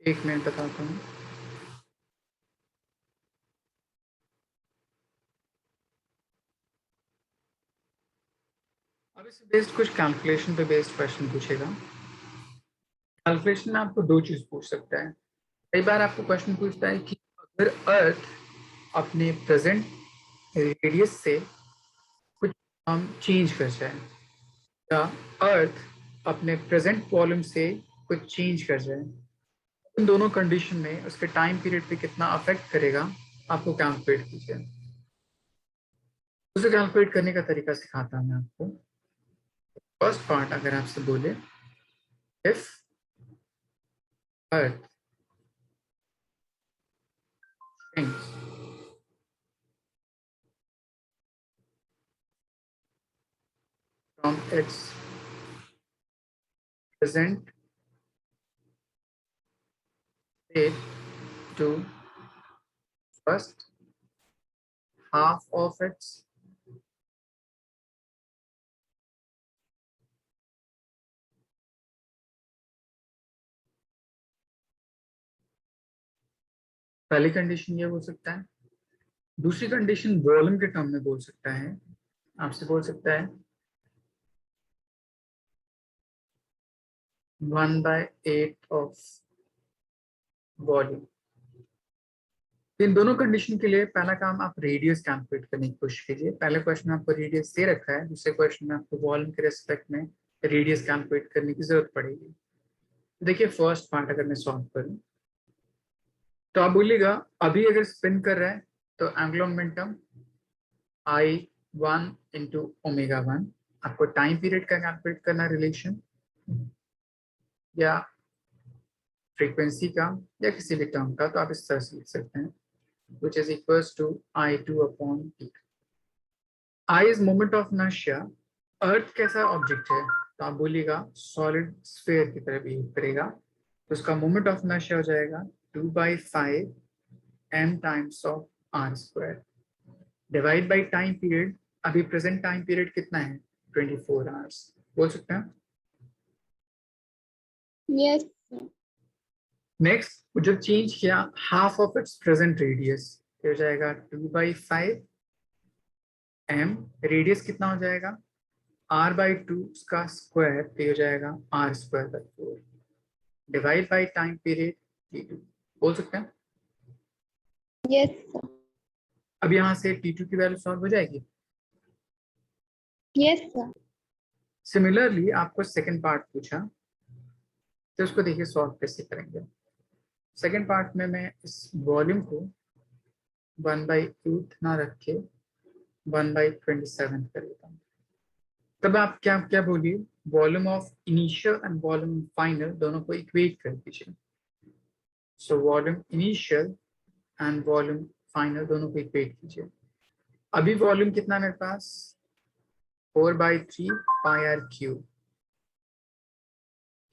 एक minute बताता हूँ। अब इससे बेस्ड कुछ कैलकुलेशन पे बेस्ड क्वेश्चन पूछेगा। कैलकुलेशन में आपको दो चीज पूछ सकता है। कई बार आपको क्वेश्चन पूछता है कि अगर अर्थ अपने प्रेजेंट रेडियस से कुछ हम चेंज कर जाए, या अर्थ अपने प्रेजेंट वॉल्यूम से कुछ चेंज कर जाए, इन दोनों कंडीशन में उसके टाइम पीरियड पे कितना अफेक्ट करेगा, आपको कैलकुलेट कीजिए। उसे कैलकुलेट करने का तरीका सिखाता हूँ मैं आपको। फर्स्ट पार्ट अगर आपसे बोले, if earth shrinks from its present state to first half of its पहली कंडीशन ये हो सकता है। दूसरी कंडीशन वॉल्यूम के टर्म में बोल सकता है, आपसे बोल सकता है 1/8 ऑफ वॉल्यूम। इन दोनों कंडीशन के लिए पहला काम आप रेडियस कैलकुलेट करने की कोशिश कीजिए। पहले क्वेश्चन में आपको रेडियस दे रखा है, दूसरे क्वेश्चन में आपको वॉल्यूम के रेस्पेक्ट में रेडियस कैलकुलेट करने की जरूरत पड़ेगी। देखिए फर्स्ट पार्ट अगर मैं सॉल्व करूं, तो आप बोलिएगा अभी अगर स्पिन कर रहा है तो angular momentum I1 into omega 1, आपको टाइम पीरियड का कैलकुलेट करना रिलेशन या फ्रीक्वेंसी का या किसी भी टर्म का, तो आप इस तरह से लिख सकते हैं which is equals to I2 upon T. I is moment of inertia. अर्थ कैसा ऑब्जेक्ट है, तो आप बोलिएगा सॉलिड स्फीयर की तरह बिहेव करेगा, तो उसका मोमेंट ऑफ इनर्शिया हो जाएगा 2/5 m times of r square divide by time period. अभी प्रेजेंट टाइम पीरियड कितना है, 24 आवर्स बोल सकते हैं। Yes. नेक्स्ट जब चेंज किया half of its present radius, हो जाएगा 2/5 m, रेडियस कितना हो जाएगा r/2 का स्क्वायर, पे हो जाएगा r²/4 divide by time period t2 बोल सकते हैं। Yes, sir. अब यहाँ से t2 की वैल्यू सॉल्व हो जाएगी। Yes, sir. सिमिलरली आपको सेकंड पार्ट पूछा, तो उसको देखिए सॉल्व कैसे करेंगे। सेकंड पार्ट में मैं इस वॉल्यूम को 1/8 ना रख के 1/27 कर देता हूँ। तब आप क्या क्या बोलिए, volume of initial and volume final दोनों को इक्वेट कर दीजिए। So volume initial and volume final दोनों को इक्वेट कीजिए। अभी वॉल्यूम कितना मेरे पास 4/3 πr3,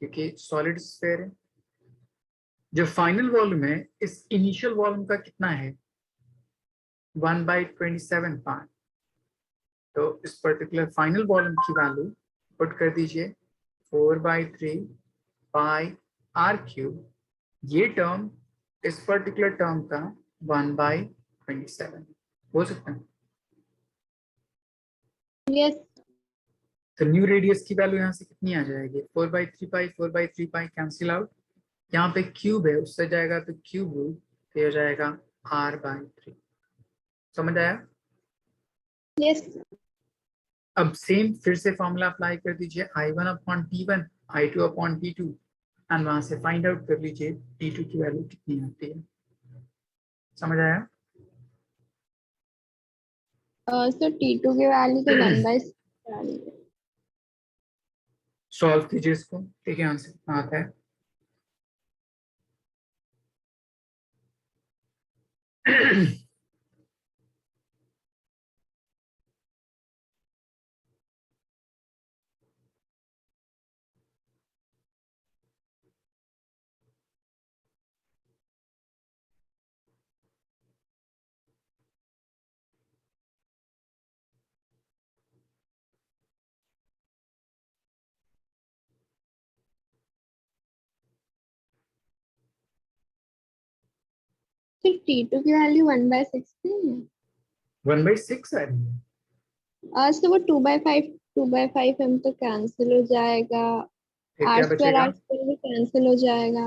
क्योंकि सॉलिड स्फीयर है। जो फाइनल वॉल्यूम है इस इनिशियल वॉल्यूम का कितना है 1/27 पार्ट, तो इस पर्टिकुलर फाइनल वॉल्यूम की वैल्यू पुट कर दीजिए 4/3 πr3। ये टर्म इस पर्टिकुलर टर्म का 1/27 हो सकता है। Yes. तो न्यू रेडियस की वैल्यू यहाँ से कितनी आ जाएगी 4/3 कैंसिल आउट, यहाँ पे क्यूब है उससे जाएगा तो क्यूब रूट हो जाएगा r/3। समझ आया। Yes. अब सेम फिर से फॉर्मूला अप्लाई कर दीजिए I1 upon T1 I2 upon T2 and वहां से फाइंड आउट कर लीजिए T2 की वैल्यू कितनी आती है। समझ आया। So T2 की वैल्यू तो 1/6 सॉल्व कीजिए इसको, देखिए आंसर कितना आता है। तो T2 की वैल्यू 1/6 नहीं है। 1/6 आ रही है। आज तो वो 2/5 m तो कैंसिल हो जाएगा। फिर r क्या स्क्वायर बचेगा, r स्क्वायर भी कैंसिल हो जाएगा।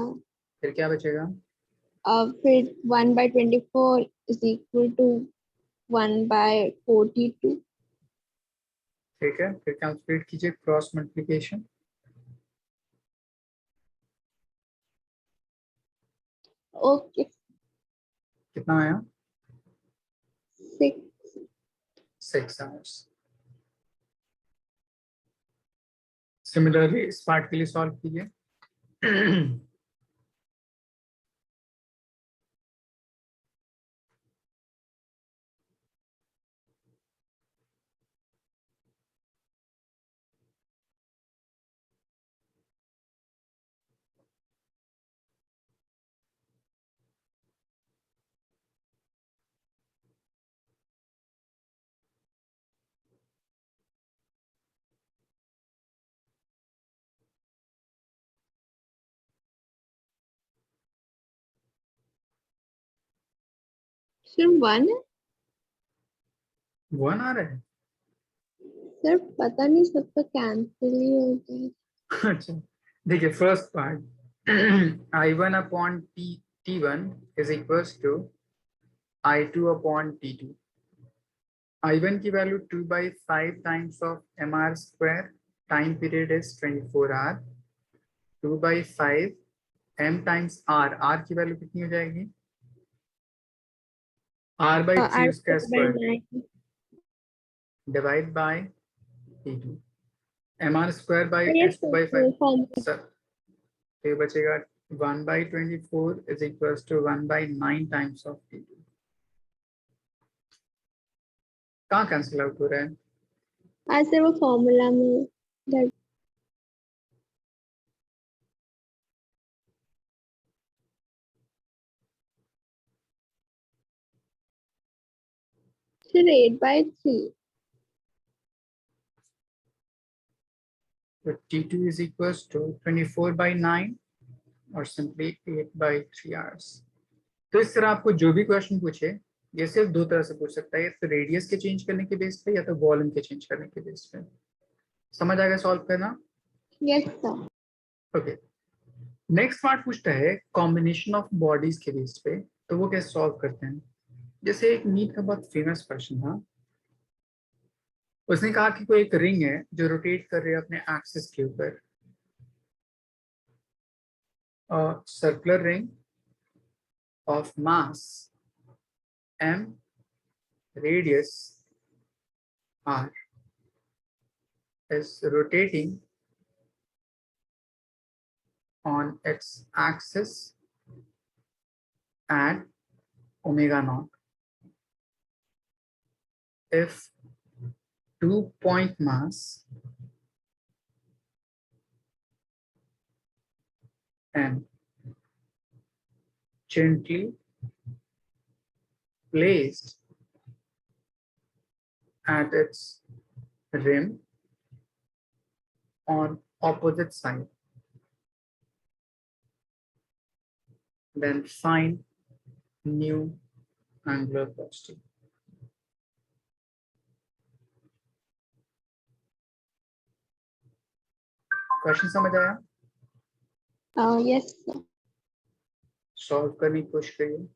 फिर क्या बचेगा, फिर 1/24 इज इक्वल टू 1/42। ठीक है। फिर कैलकुलेट कीजिए क्रॉस मल्टीप्लिकेशन। ओके। कितना आया 6। 6 आवर्स। सिमिलरली इस पार्ट के लिए सॉल्व कीजिए। सिर्फ 1 है। 1 आ रहा है। सिर्फ पता नहीं सबका कैंसिल ही हो गया। अच्छा देखिए first part I1 upon T1 is equals to I2 upon T2। I1 की value 2/5 times of mr square, time period is 24 hour, 2/5 m times r, r की वैल्यू कितनी हो जाएगी r by 3 R उसका by square 9. Divide by p2 mr square by Yes, s2 by sir. 5 sir तो ये बचेगा 1 by 24 is equals to 1 by 9 times of p2 कहाँ cancel out हो रहा है आज से वो फॉर्मूला में that sir 8 by 3. तो t2 is equals to 24 by 9 और सिंपली 8 by 3 hours तो इस तरह आपको जो भी क्वेश्चन पूछे ये सिर्फ दो तरह से पूछ सकता है या तो रेडियस के चेंज करने के बेस पे या तो वॉल्यूम के चेंज करने के बेस पे समझ आ गया सॉल्व करना Yes, sir. Okay next part पूछता है कॉम्बिनेशन ऑफ बॉडीज के बेस पे तो वो कैसे सॉल्व करते हैं जैसे एक नीट का बहुत फेमस क्वेश्चन था उसने कहा कि कोई एक रिंग है जो रोटेट कर रही है अपने एक्सिस के ऊपर circular ring of mass m radius r is rotating on its axis at omega naught if 2-point mass m gently placed at its rim on opposite side then find new angular velocity question समझ आया Yes, sir. Solve करने की कोशिश करिए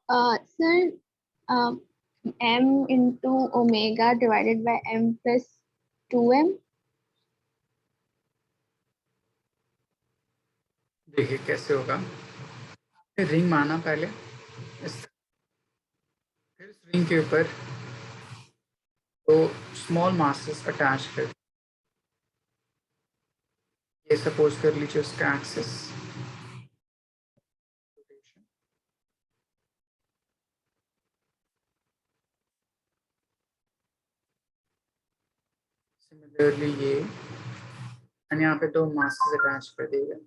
Sir, m into omega divided by m plus 2m. देखिए कैसे होगा ring माना पहले फिर इस रिंग के ऊपर तो स्मॉल मासेस अटैच कर ये सपोज कर लीजिए उसका एक्सिस सिमिलरली ये एंड यहाँ पे दो मासेस अटैच कर दिए गए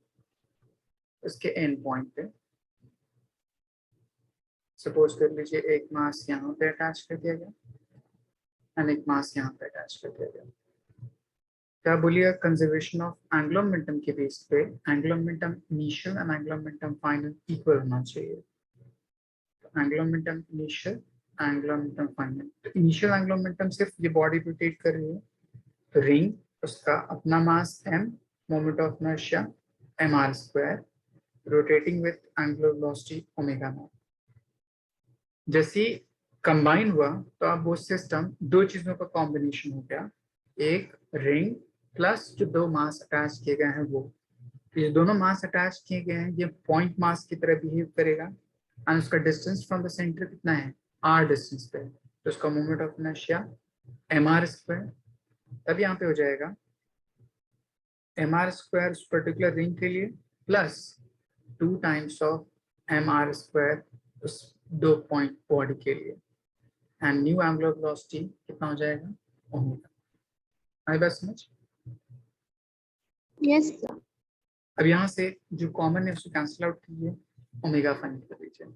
उसके एंड पॉइंट पे सपोज कर लीजिए एक मास यहाँ पे अटैच कर दिया गया एंड एक मास यहाँ पे अटैच कर दिया गया क्या बोलिए कंजर्वेशन ऑफ एंगुलर मोमेंटम के बेस पे angular momentum initial and angular momentum final equal होना चाहिए तो angular momentum initial angular momentum find करें। तो इनिशियल एंगुलर मोमेंटम सिर्फ ये बॉडी रोटेट कर रही है, तो रिंग उसका अपना मास m, moment of inertia mr², rotating with angular velocity omega naught. जैसे कंबाइन हुआ तो अब वो सिस्टम दो चीजों का कॉम्बिनेशन हो गया, एक रिंग प्लस जो दो मास अटैच किए गए हैं वो। तो ये दोनों मास अटैच किए गए हैं, ये पॉइंट मास की तरह बिहेव करेगा एंड उसका डिस्टेंस फ्रॉम द सेंटर कितना है, r डिस्टेंस पे, तो उसका मोमेंट ऑफ इनर्शिया mr²। तब यहाँ पे हो जाएगा mr² उस पर्टिकुलर रिंग के लिए प्लस 2 टाइम्स ऑफ mr² उस दो पॉइंट बॉडी के लिए, एंड न्यू एंगुलर वेलोसिटी कितना हो जाएगा, ओमेगा। आई बात समझ? Yes sir. अब यहाँ से जो कॉमन है उसको कैंसिल आउट कीजिए, ओमेगा फाइंड कर लीजिए।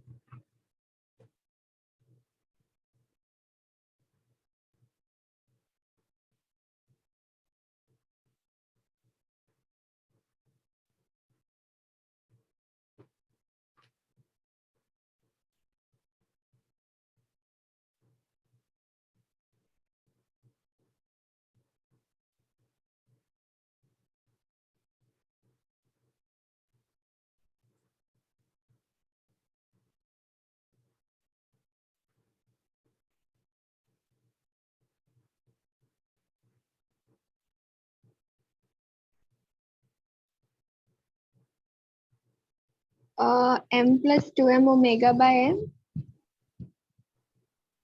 m+2m omega by m।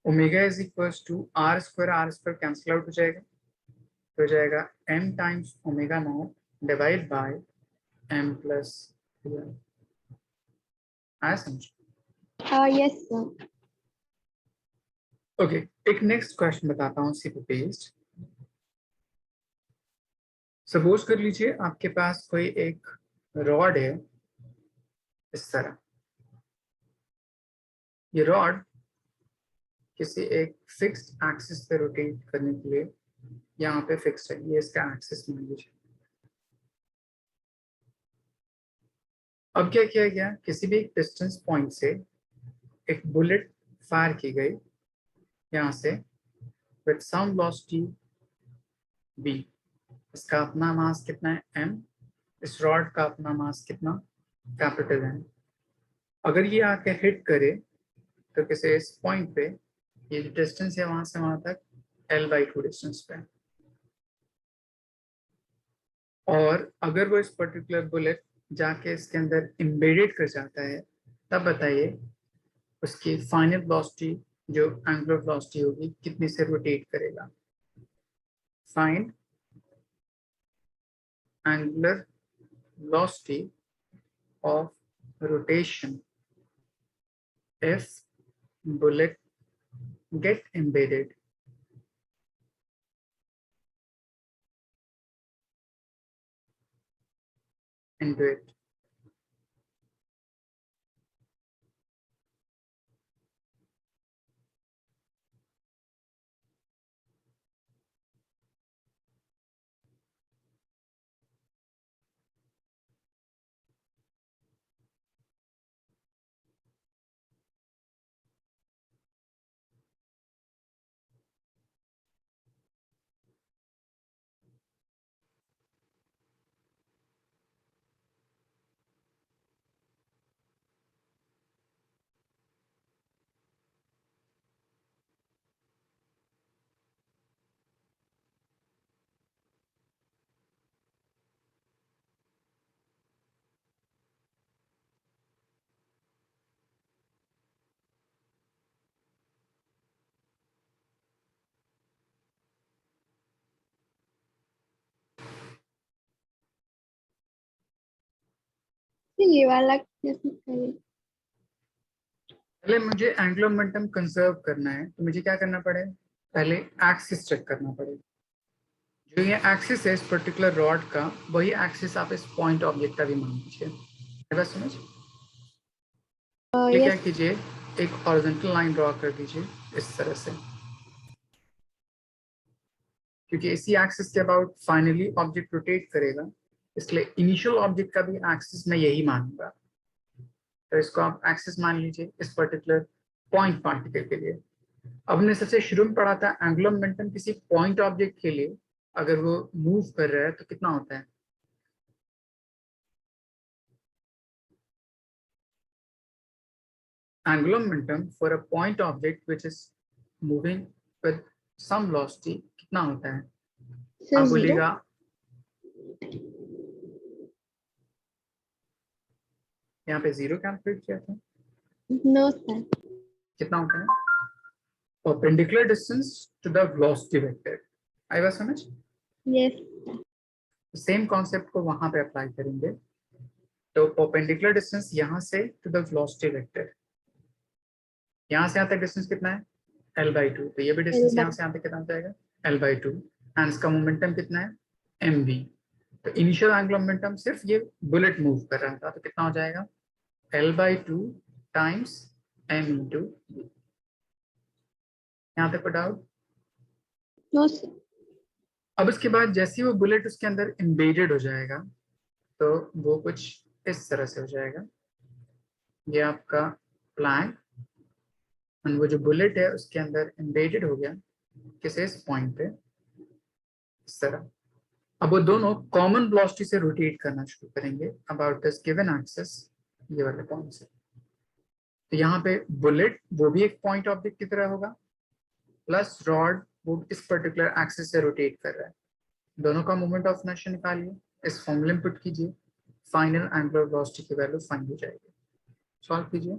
Omega is equals to r² cancel out हो जाएगा, तो हो जाएगा m times omega not divide by m+2m। आया समझ? Yes sir. ओके, एक नेक्स्ट क्वेश्चन बताता हूँ इसी पे बेस्ड। सपोज कर लीजिए आपके पास कोई एक रॉड है इस तरह, ये रॉड किसी एक फिक्स्ड एक्सिस पे रोटेट करने के लिए यहाँ पे फिक्स्ड है, ये इसका एक्सिस मान लीजिए। अब क्या किया गया, किसी भी डिस्टेंस पॉइंट से एक बुलेट फायर की गई यहाँ से विथ सम वेलोसिटी v, इसका अपना मास कितना है m, इस रॉड का अपना मास कितना, कैपिटल M। अगर ये आके हिट करे तो किसी इस पॉइंट पे, ये जो डिस्टेंस है वहां से वहां तक l/2 डिस्टेंस पे, और अगर वो इस पर्टिकुलर बुलेट जाके इसके अंदर एम्बेडेड कर जाता है, तब बताइए उसकी फाइनल वेलोसिटी जो एंगुलर वेलोसिटी होगी कितनी से रोटेट करेगा। Find angular velocity of rotation if bullet get embedded into it। ये वाला कैसे करें? पहले मुझे एंगुलर मोमेंटम कंजर्व करना है, तो मुझे क्या करना पड़ेगा, पहले एक्सिस चेक करना पड़ेगा। जो ये एक्सिस है इस पर्टिकुलर रॉड का, वही एक्सिस आप इस पॉइंट ऑब्जेक्ट का भी मान लीजिए। मेरी बात समझ? ये क्या यस। कीजिए, एक हॉरिजॉन्टल लाइन ड्रॉ कर दीजिए इस तरह से, क्योंकि इसी एक्सिस के अबाउट फाइनली ऑब्जेक्ट रोटेट करेगा, इसलिए इनिशियल ऑब्जेक्ट का भी एक्सिस मैं यही मानूंगा। तो इसको आप एक्सिस मान लीजिए इस पर्टिकुलर पॉइंट पार्टिकल के लिए। अब हमने सबसे शुरू में पढ़ा था एंगुलर मोमेंटम किसी पॉइंट ऑब्जेक्ट के लिए अगर वो मूव कर रहा है तो कितना होता है? Angular momentum for a point object which is moving with some velocity कितना होता है? सर आप 0. बोलिएगा यहाँ पे जीरो कैलकुलेट किया था, नो सर. कितना होता है? Perpendicular distance to the velocity vector. आई बात समझ? यस. सेम कॉन्सेप्ट को वहां पे अप्लाई करेंगे। तो परपेंडिकुलर डिस्टेंस यहाँ से टू द वेलोसिटी वेक्टर, यहाँ से यहाँ तक डिस्टेंस कितना है? L/2। तो ये भी डिस्टेंस यहाँ से यहाँ तक कितना हो जाएगा? L/2। एंड इसका मोमेंटम कितना है? mv। तो इनिशियल एंगुलर मोमेंटम सिर्फ ये बुलेट मूव कर रहा था तो कितना हो जाएगा? L/2 times m into. यहाँ तक को डाउट? No sir. अब इसके बाद जैसे ही वो बुलेट उसके अंदर एम्बेडेड हो जाएगा तो वो कुछ इस तरह से हो जाएगा। ये आपका प्लैंक, और वो जो बुलेट है उसके अंदर एम्बेडेड हो गया किसी इस पॉइंट पे इस तरह। अब वो दोनों कॉमन वेलोसिटी से रोटेट करना शुरू करेंगे अबाउट दिस गिवन एक्सिस, ये वाले पॉइंट से। तो यहाँ पे बुलेट वो भी एक पॉइंट ऑब्जेक्ट की तरह होगा, प्लस रॉड वो इस पर्टिकुलर एक्सिस से रोटेट कर रहा है। दोनों का मोमेंट ऑफ इनर्शिया निकालिए, इस फॉर्मूले में पुट कीजिए, फाइनल एंगुलर वेलोसिटी की वैल्यू फाइंड हो जाएगी। सॉल्व कीजिए।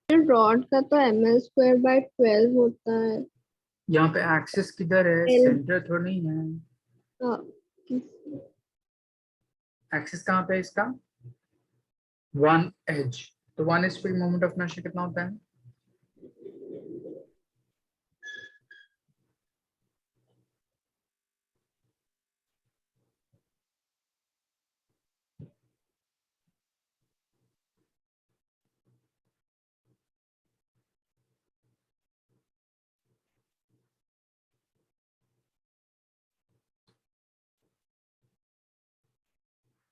रॉड का तो ml²/12 होता है. यहाँ पे एक्सिस किधर है? L. सेंटर थोड़ा नहीं है। किस- एक्सिस कहाँ पे है इसका? One edge. तो वन एज पे मोमेंट ऑफ इनर्शिया कितना होता है?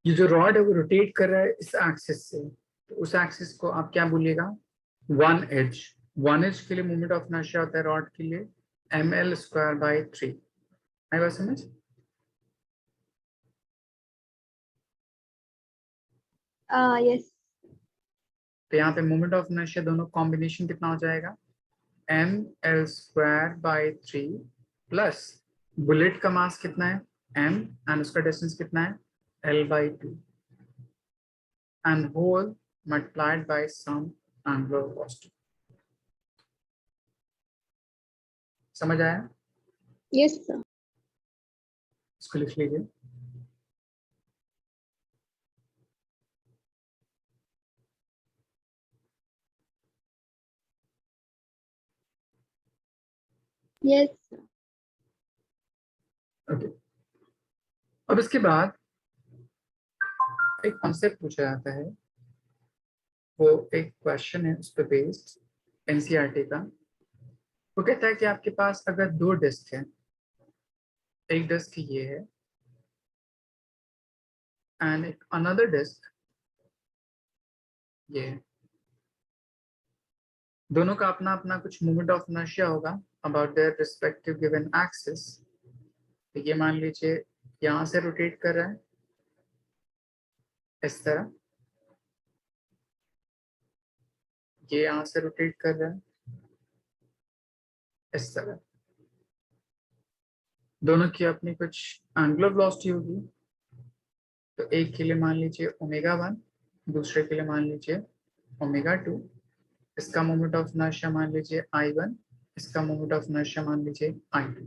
ये जो रॉड है वो रोटेट कर रहा है इस एक्सिस से, तो उस एक्सिस को आप क्या बोलिएगा? One as. वन एज के लिए मोमेंट ऑफ इनर्शिया होता है रॉड के लिए ml²/3। आई बात समझ? यस. तो यहाँ पे मोमेंट ऑफ इनर्शिया दोनों कॉम्बिनेशन कितना हो जाएगा? ml²/3 प्लस बुलेट का मास कितना है? m, एंड उसका डिस्टेंस कितना है? L/2 and whole multiplied by some angular velocity. समझ आया? Yes sir. इसको लिख लीजिए। Yes sir. ओके। अब इसके बाद एक कॉन्सेप्ट पूछा जाता है, वो एक क्वेश्चन है उस पर बेस्ड एनसीईआरटी का। वो कहता है कि आपके पास अगर दो डिस्क है, एक डिस्क ये है एंड एक अनदर डिस्क ये है, दोनों का अपना अपना कुछ मोमेंट ऑफ इनर्शिया होगा about their respective given axis. तो ये मान लीजिए यहाँ से रोटेट कर रहा है इस तरह, ये यहाँ से रोटेट कर रहा है इस तरह। दोनों की अपनी कुछ एंगुलर वेलोसिटी होगी। तो एक के लिए मान लीजिए ω1, दूसरे के लिए मान लीजिए ω2। इसका मोमेंट ऑफ इनर्शिया मान लीजिए I1, इसका मोमेंट ऑफ इनर्शिया मान लीजिए I2।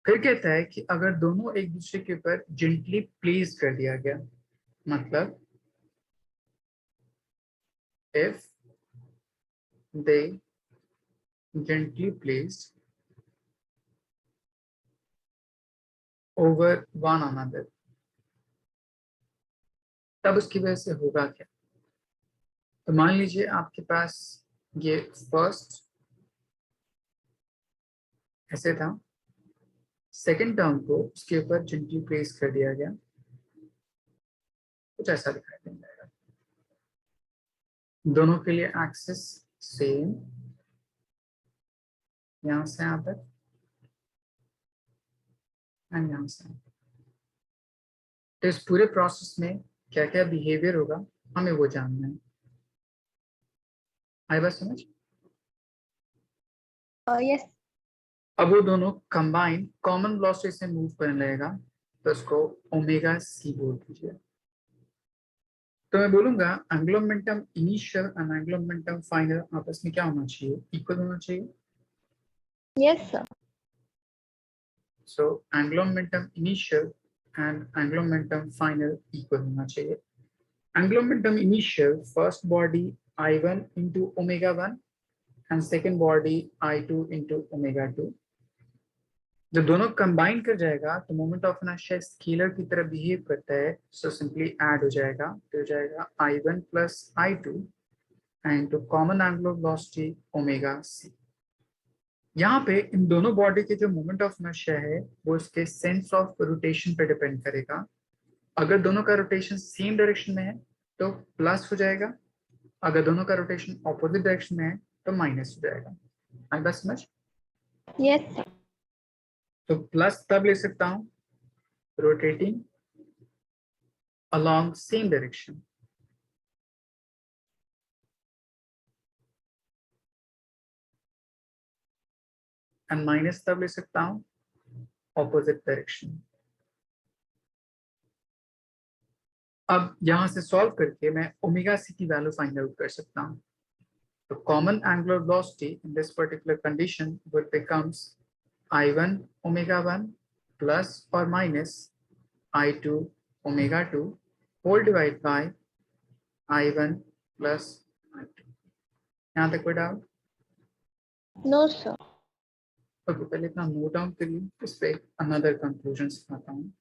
फिर कहता है कि अगर दोनों एक दूसरे के ऊपर जेंटली प्लेस कर दिया गया, मतलब if they gently placed over one another, तब उसकी वजह से होगा क्या? तो मान लीजिए आपके पास ये फर्स्ट ऐसे था, सेकेंड टर्म को उसके ऊपर जेंटली प्लेस कर दिया गया, कुछ ऐसा दिखाई दे जाएगा। दोनों के लिए एक्सिस सेम, यहां से यहां तक एंड यहां से। तो इस पूरे प्रोसेस में क्या क्या बिहेवियर होगा हमें वो जानना है। आई बात समझ? यस। अब वो दोनों कंबाइन कॉमन वेलोसिटी से मूव करने लगेगा, तो उसको ओमेगा सी बोल दीजिए। तो मैं बोलूंगा angular momentum initial and angular momentum final आपस में क्या होना चाहिए? इक्वल होना चाहिए। Yes sir. So angular momentum initial and angular momentum final equal होना चाहिए। Angular momentum initial first body I1 into omega 1 and second body I2 into omega 2। जब दोनों कंबाइन कर जाएगा तो मोमेंट ऑफ इनर्शिया स्केलर की तरह बिहेव करता है, सो सिंपली ऐड हो जाएगा, तो हो जाएगा I1 plus I2 and to common angular velocity omega c. यहाँ पे इन दोनों बॉडी के जो मोमेंट ऑफ इनर्शिया है वो इसके सेंस ऑफ रोटेशन पे डिपेंड करेगा। अगर दोनों का रोटेशन सेम डायरेक्शन में है तो प्लस हो जाएगा, अगर दोनों का रोटेशन ऑपोजिट डायरेक्शन में है तो माइनस हो जाएगा। आई बात समझ? Yes sir. तो प्लस तब ले सकता हूं rotating along same direction, and minus तब ले सकता हूं ऑपोजिट डायरेक्शन। अब यहां से सॉल्व करके मैं ओमेगा सी की वैल्यू फाइंड आउट कर सकता हूं। तो common angular velocity in this particular condition would becomes I1 omega 1 plus or minus I2 omega 2 whole divided by I1 plus I2। यहाँ तक कोई डाउट? No sir. ओके, पहले इतना नोट डाउन करिए, इस पे अनदर कंक्लूजन सिखाता हूँ।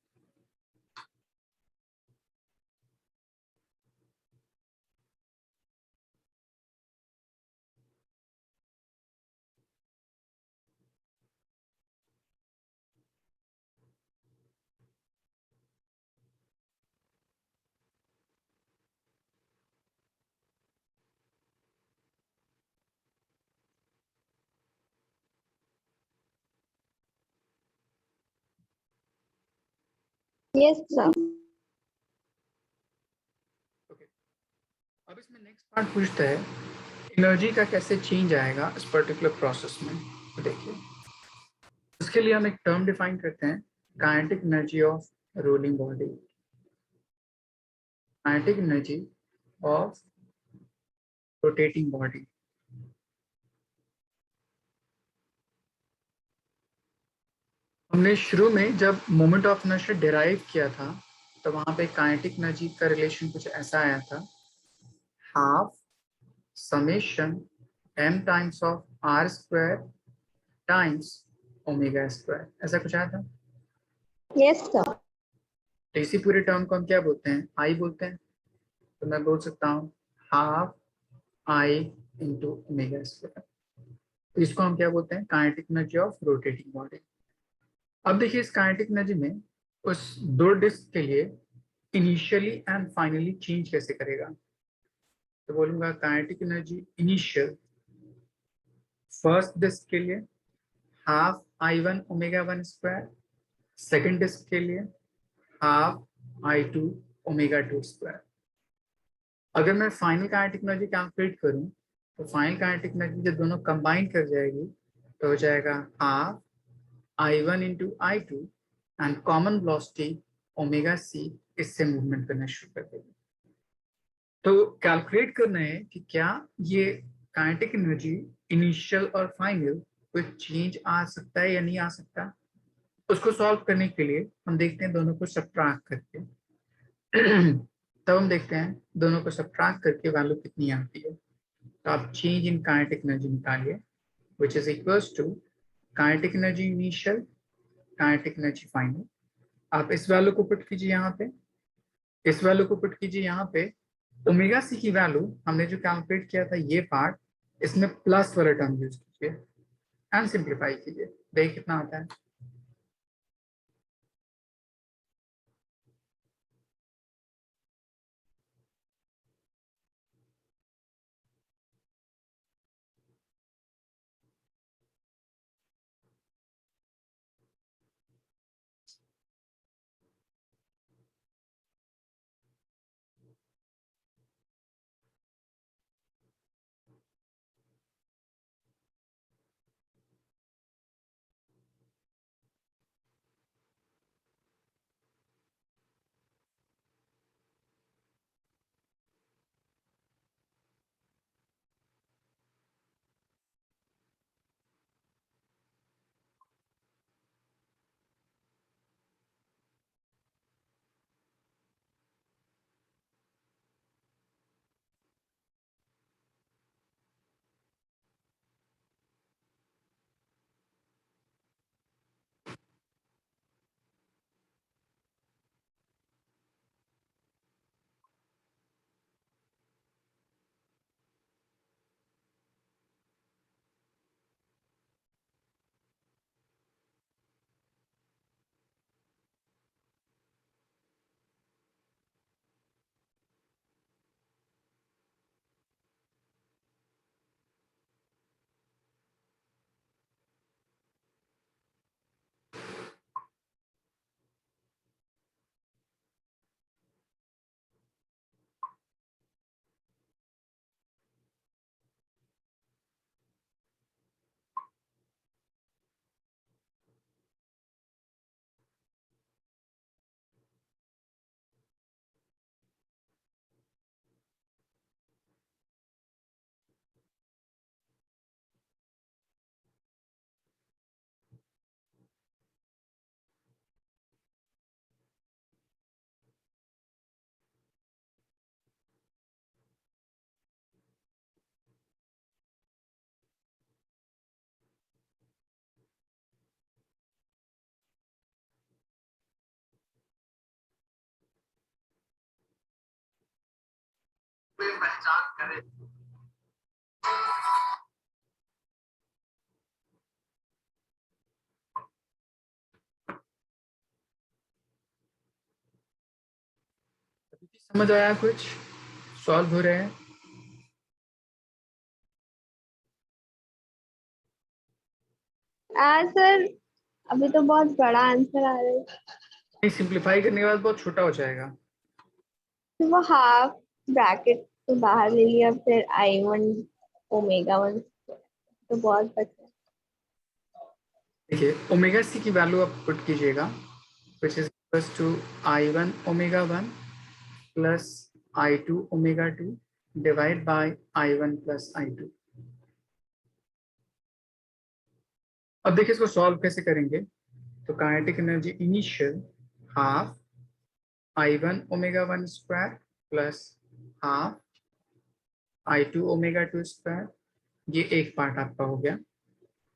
Yes sir. ओके, अब इसमें नेक्स्ट पार्ट पूछता है एनर्जी का कैसे चेंज आएगा इस पर्टिकुलर प्रोसेस में। तो देखिए, उसके लिए हम एक टर्म डिफाइन करते हैं, kinetic energy of rolling body. Kinetic energy of rotating body. हमने शुरू में जब मोमेंट ऑफ इनर्शिया डिराइव किया था तो वहां पे काइनेटिक एनर्जी का रिलेशन कुछ ऐसा आया था, half summation m times of r square times omega square, ऐसा कुछ आया था। Yes sir. तो इसी पूरे टर्म को हम क्या बोलते हैं? आई बोलते हैं। तो मैं बोल सकता हूँ half I into omega square. तो इसको हम क्या बोलते हैं? Kinetic energy of rotating body. अब देखिए इस काइनेटिक एनर्जी में उस दो डिस्क के लिए इनिशियली एंड फाइनली चेंज कैसे करेगा। तो बोलूंगा kinetic energy initial first disk के लिए half I1 omega 1 square, second disk के लिए हाफ I2 ओमेगा 2 स्क्वायर। अगर मैं फाइनल काइनेटिक एनर्जी कैलकुलेट करूं तो फाइनल काइनेटिक एनर्जी जब दोनों कंबाइन कर जाएगी तो हो जाएगा half I1 into I2 and common velocity omega c, इससे मूवमेंट करना शुरू कर देगी। तो कैलकुलेट करना है कि क्या ये काइनेटिक एनर्जी इनिशियल और फाइनल कोई चेंज आ सकता है या नहीं आ सकता। उसको सॉल्व करने के लिए हम देखते हैं दोनों को सब्ट्रैक्ट करके तब हम देखते हैं दोनों को सब्ट्रैक्ट करके वैल्यू कितनी आती है। तो आप चेंज इन काइनेटिक एनर्जी निकालिए which is equals to kinetic energy initial, kinetic energy final. आप इस वैल्यू को पुट कीजिए यहाँ पे, इस वैल्यू को पुट कीजिए यहाँ पे। ओमेगा सी की वैल्यू हमने जो कैलकुलेट किया था ये पार्ट, इसमें प्लस वाला टर्म यूज कीजिए एंड सिंप्लीफाई कीजिए, देखिए कितना आता है। समझ आया कुछ? सॉल्व हो रहे हैं? सर अभी तो बहुत बड़ा आंसर आ रहा है। सिंप्लीफाई करने के बाद बहुत छोटा हो जाएगा। तो वो हाफ ब्रैकेट तो बाहर ले लिया, फिर I1 ओमेगा 1 तो बहुत बचा। देखिए ओमेगा सी की वैल्यू आप पुट कीजिएगा, which is equals to I1 omega 1 plus I2 omega 2 divide by I1 plus I2। अब देखिए इसको सॉल्व कैसे करेंगे। तो kinetic energy initial half I1 omega 1 square plus half I2 omega 2 square, ये एक पार्ट आपका हो गया,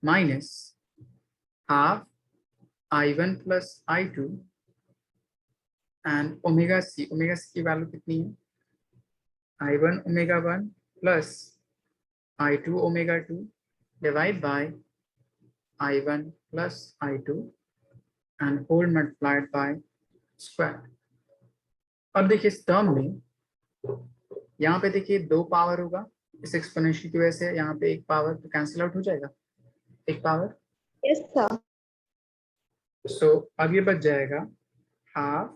minus half I1 plus I2 and omega c की वैल्यू कितनी है, I1 omega 1 plus I2 omega 2 divide by I1 plus I2 and whole multiplied by square। अब देखिए इस टर्म में यहाँ पे देखिए दो पावर होगा, इस एक्सपोनेंशियल की वजह से यहाँ पे एक पावर तो कैंसिल आउट हो जाएगा, एक पावर। Yes sir. सो अब ये बच जाएगा half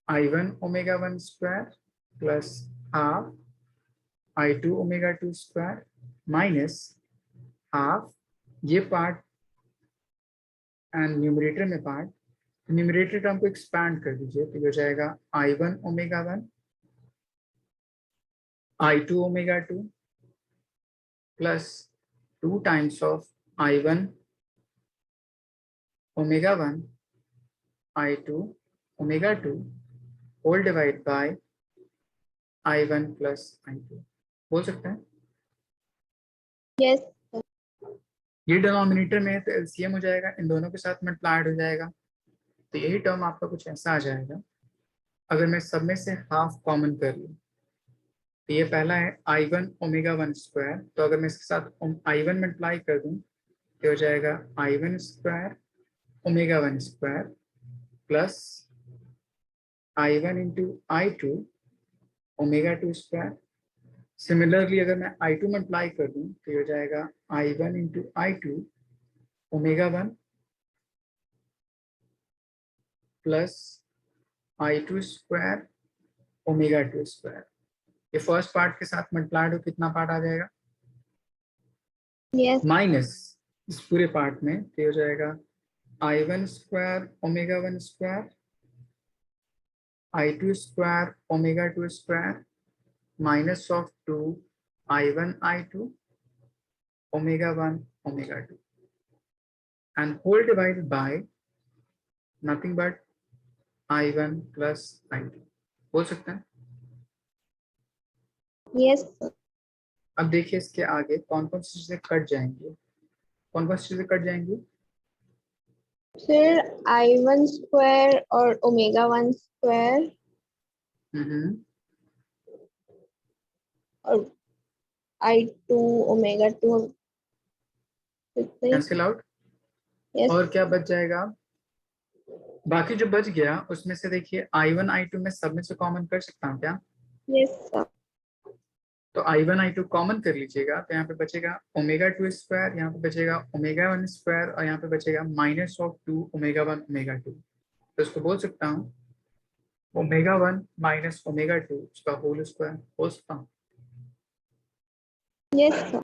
I1 omega 1 square plus half I2 omega 2 square minus half ये पार्ट एंड न्यूमरेटर में पार्ट, न्यूमरेटर टर्म को एक्सपैंड कर दीजिए तो ये हो जाएगा I1 omega 1 I2 omega 2 plus 2 times of I1 omega 1 I2 omega 2 whole divided by I1 plus I2 बोल सकते हैं। यस ये डिनोमिनेटर में है तो एलसीएम हो जाएगा, इन दोनों के साथ मल्टीप्लाइड हो जाएगा, तो यही टर्म आपका कुछ ऐसा आ जाएगा। अगर मैं सब में से हाफ कॉमन कर लूँ तो ये पहला है I1 ओमेगा 1 स्क्वायर, तो अगर मैं इसके साथ I1 मल्टीप्लाई कर दूँ तो हो जाएगा I1 square omega 1 square plus I1 into I2 omega 2 square. Similarly अगर मैं I2 मल्टीप्लाई कर दूं तो ये हो जाएगा I1 into I2 omega 1 plus I2 square omega 2 square. ये फर्स्ट पार्ट के साथ मल्टीप्लाइड हो कितना पार्ट आ जाएगा, यस माइनस इस पूरे पार्ट में, तो ये हो जाएगा I1 square omega 1 square I2 square omega 2 square minus of 2 I1 I2 omega 1 omega 2 and whole divided by nothing but I1 plus I2 बोल सकते हैं। यस अब देखिए इसके आगे कौन कौन सी चीजें कट जाएंगी, कौन कौन सी चीजें कट जाएंगी। फिर I1 स्क्वायर और ओमेगा 1 स्क्वायर और I2 omega 2 cancel out. Yes और क्या बच जाएगा, बाकी जो बच गया उसमें से देखिए I1 I2 में सब में से कॉमन कर सकता हूँ क्या, यस सर तो I1 I2 कॉमन कर लीजिएगा तो यहाँ पे बचेगा ओमेगा 2 स्क्वायर, यहाँ पे बचेगा ओमेगा 1 स्क्वायर और यहाँ पे बचेगा माइनस ऑफ 2 ओमेगा 1 ओमेगा 2, तो इसको बोल सकता हूँ ओमेगा 1 माइनस ओमेगा 2 उसका होल स्क्वायर बोल सकता हूँ। Yes sir.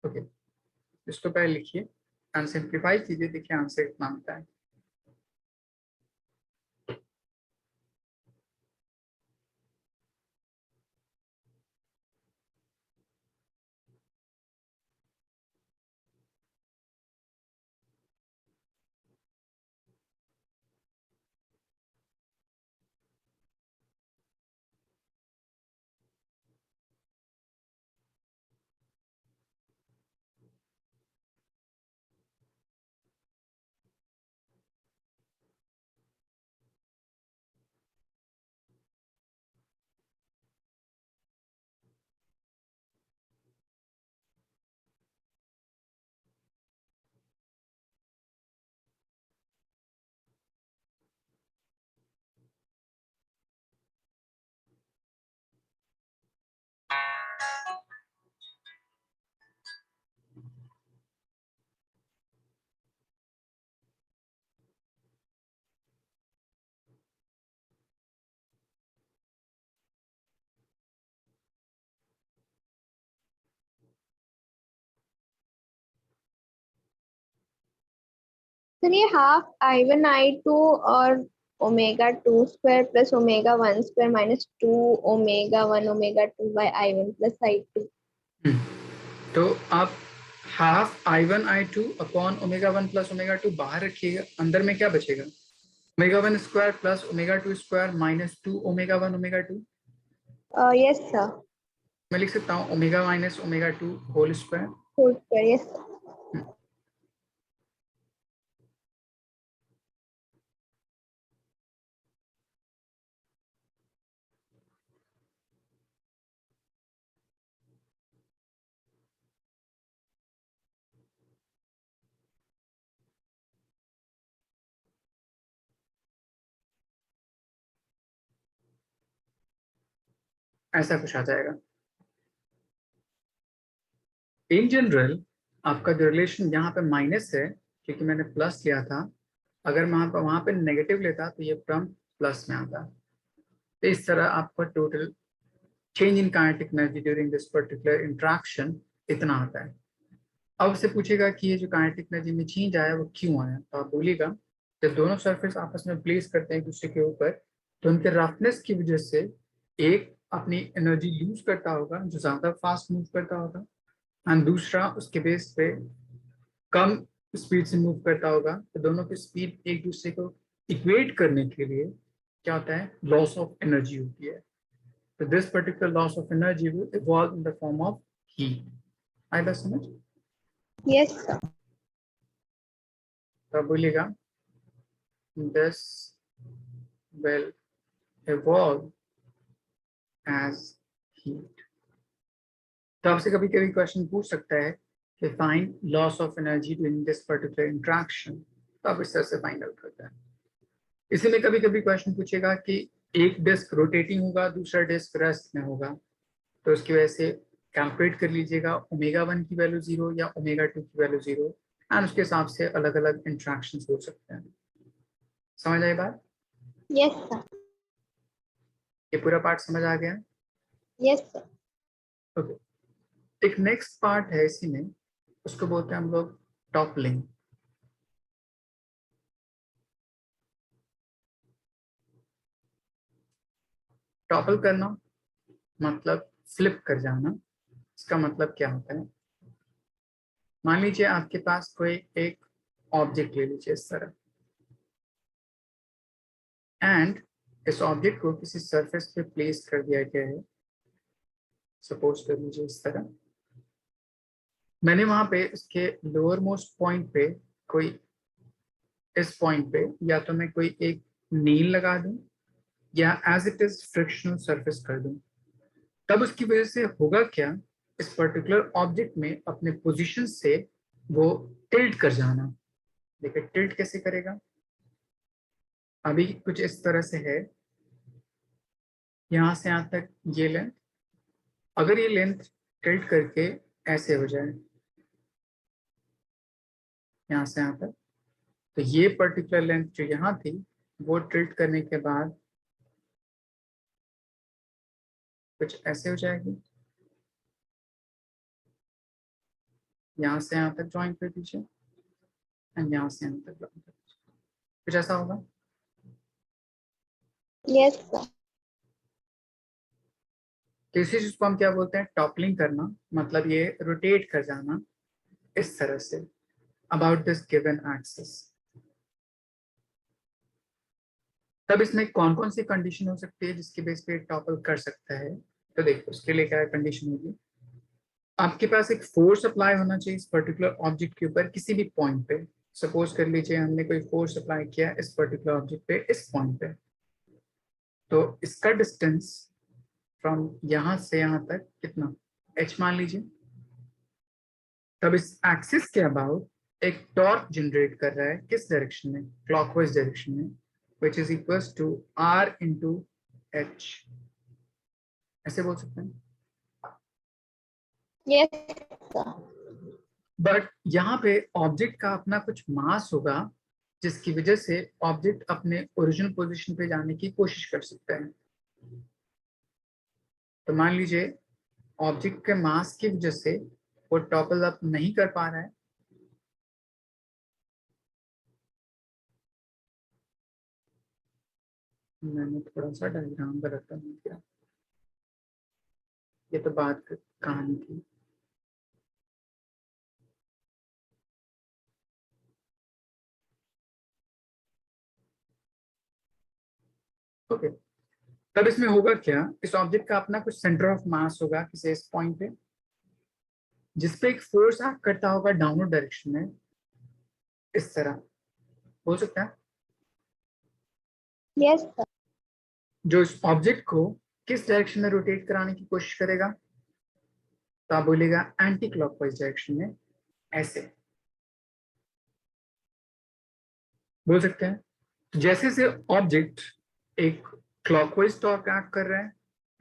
ओके, इसको पहले लिखिए एंड सिंप्लीफाई कीजिए, देखिए आंसर कितना आता है। सर ये हाफ I1 I2 और omega 2 square plus omega 1 square minus 2 omega 1 omega 2 by I1 plus I2। तो आप half I1 I2 upon omega 1 plus omega 2 बाहर रखिएगा, अंदर में क्या बचेगा? Omega 1 square plus omega 2 square minus 2 omega 1 omega 2। Yes sir. मैं लिख सकता हूँ omega minus omega 2 whole square. Whole square, yes sir. ऐसा कुछ आ जाएगा। इन जनरल आपका जो रिलेशन यहाँ पे माइनस है क्योंकि मैंने प्लस लिया था, अगर मैं वहां पे नेगेटिव लेता तो ये टर्म प्लस में आता। तो इस तरह आपका total change in kinetic energy during this particular interaction इतना आता है। अब से पूछेगा कि ये जो काइनेटिक एनर्जी में चेंज आया वो क्यों आया, तो आप बोलिएगा जब दोनों सरफेस आपस में प्लेस करते हैं एक दूसरे के ऊपर तो उनके रफनेस की वजह से एक अपनी एनर्जी लूज करता होगा जो ज्यादा फास्ट मूव करता होगा, एंड दूसरा उसके बेस पे कम स्पीड से मूव करता होगा। तो दोनों की स्पीड एक दूसरे को इक्वेट करने के लिए क्या होता है, लॉस ऑफ एनर्जी होती है। तो this particular loss of energy will evolve in the form of heat. आई बात समझ? Yes sir. तो आप बोलिएगा this will evolve as heat। तो आपसे कभी कभी क्वेश्चन पूछ सकता है कि find loss of energy during this particular interaction, तो आप इस तरह से फाइंड आउट करते हैं। इसी में कभी कभी क्वेश्चन पूछेगा कि एक डिस्क रोटेटिंग होगा दूसरा डिस्क रेस्ट में होगा, तो उसकी वजह से कैलकुलेट कर लीजिएगा ओमेगा 1 की वैल्यू 0 या ओमेगा 2 की वैल्यू 0, एंड उसके हिसाब से अलग अलग इंट्रैक्शन हो सकते हैं। समझ आई बात? Yes sir. ये पूरा पार्ट समझ आ गया? Yes sir. ओके। एक नेक्स्ट पार्ट है इसी में, उसको बोलते हैं हम लोग टॉपलिंग। टॉपल करना मतलब फ्लिप कर जाना। इसका मतलब क्या होता है, मान लीजिए आपके पास कोई एक ऑब्जेक्ट ले लीजिए इस तरह, एंड इस ऑब्जेक्ट को किसी सरफेस पे प्लेस कर दिया गया है। सपोज कर लीजिए इस तरह, मैंने वहां पे इसके लोअर मोस्ट पॉइंट पे कोई, इस पॉइंट पे या तो मैं कोई एक नील लगा दूं या as it is frictional surface कर दूं। तब उसकी वजह से होगा क्या, इस पर्टिकुलर ऑब्जेक्ट में अपने पोजीशन से वो टिल्ट कर जाना। देखिए टिल्ट कैसे करेगा, अभी कुछ इस तरह से है, यहां से यहां तक ये लेंथ, अगर ये लेंथ टिल्ट करके ऐसे हो जाए यहां से यहां तक, तो ये पर्टिकुलर लेंथ जो यहाँ थी वो टिल्ट करने के बाद कुछ ऐसे हो जाएगी। यहाँ से यहाँ तक ज्वाइन कर दीजिए एंड यहाँ से यहाँ तक ज्वाइन कर दीजिए, कुछ ऐसा होगा। Yes sir. तो इसी चीज को हम क्या बोलते हैं, टॉपलिंग करना, मतलब ये रोटेट कर जाना इस तरह say about this given axis. तब इसमें कौन कौन सी कंडीशन हो सकती है जिसके बेस पे टॉपल कर सकता है, तो देखो उसके लिए क्या कंडीशन होगी, आपके पास एक फोर्स अप्लाई होना चाहिए इस पर्टिकुलर ऑब्जेक्ट के ऊपर किसी भी पॉइंट पे। सपोज कर लीजिए हमने कोई फोर्स अप्लाई किया इस पर्टिकुलर ऑब्जेक्ट पे इस पॉइंट पे, तो इसका डिस्टेंस फ्रॉम यहां से यहां तक कितना, h मान लीजिए। तब इस एक्सिस के अबाउट एक टॉर्क जनरेट कर रहा है किस डायरेक्शन में, क्लॉकवाइज डायरेक्शन में, which is equals to r into h, ऐसे बोल सकते हैं। Yes sir. बट यहाँ पे ऑब्जेक्ट का अपना कुछ मास होगा जिसकी वजह से ऑब्जेक्ट अपने ओरिजिनल पोजीशन पे जाने की कोशिश कर सकता है। तो मान लीजिए ऑब्जेक्ट के मास की वजह से वो टॉपल अप नहीं कर पा रहा है, मैंने थोड़ा सा डायग्राम गलत कर दिया, ये तो बात कहानी थी। ओके, तब इसमें होगा क्या, इस ऑब्जेक्ट का अपना कुछ सेंटर ऑफ मास होगा किसी इस पॉइंट पे, जिसपे एक फोर्स एक्ट करता होगा डाउनवर्ड डायरेक्शन में, इस तरह हो सकता है, यस सर। जो इस ऑब्जेक्ट को किस डायरेक्शन में रोटेट कराने की कोशिश करेगा, तो आप बोलेगा एंटी क्लॉकवाइज डायरेक्शन में, ऐसे बोल सकते हैं। तो जैसे से ऑब्जेक्ट एक क्लॉकवाइज टॉर्क एक्ट कर रहा है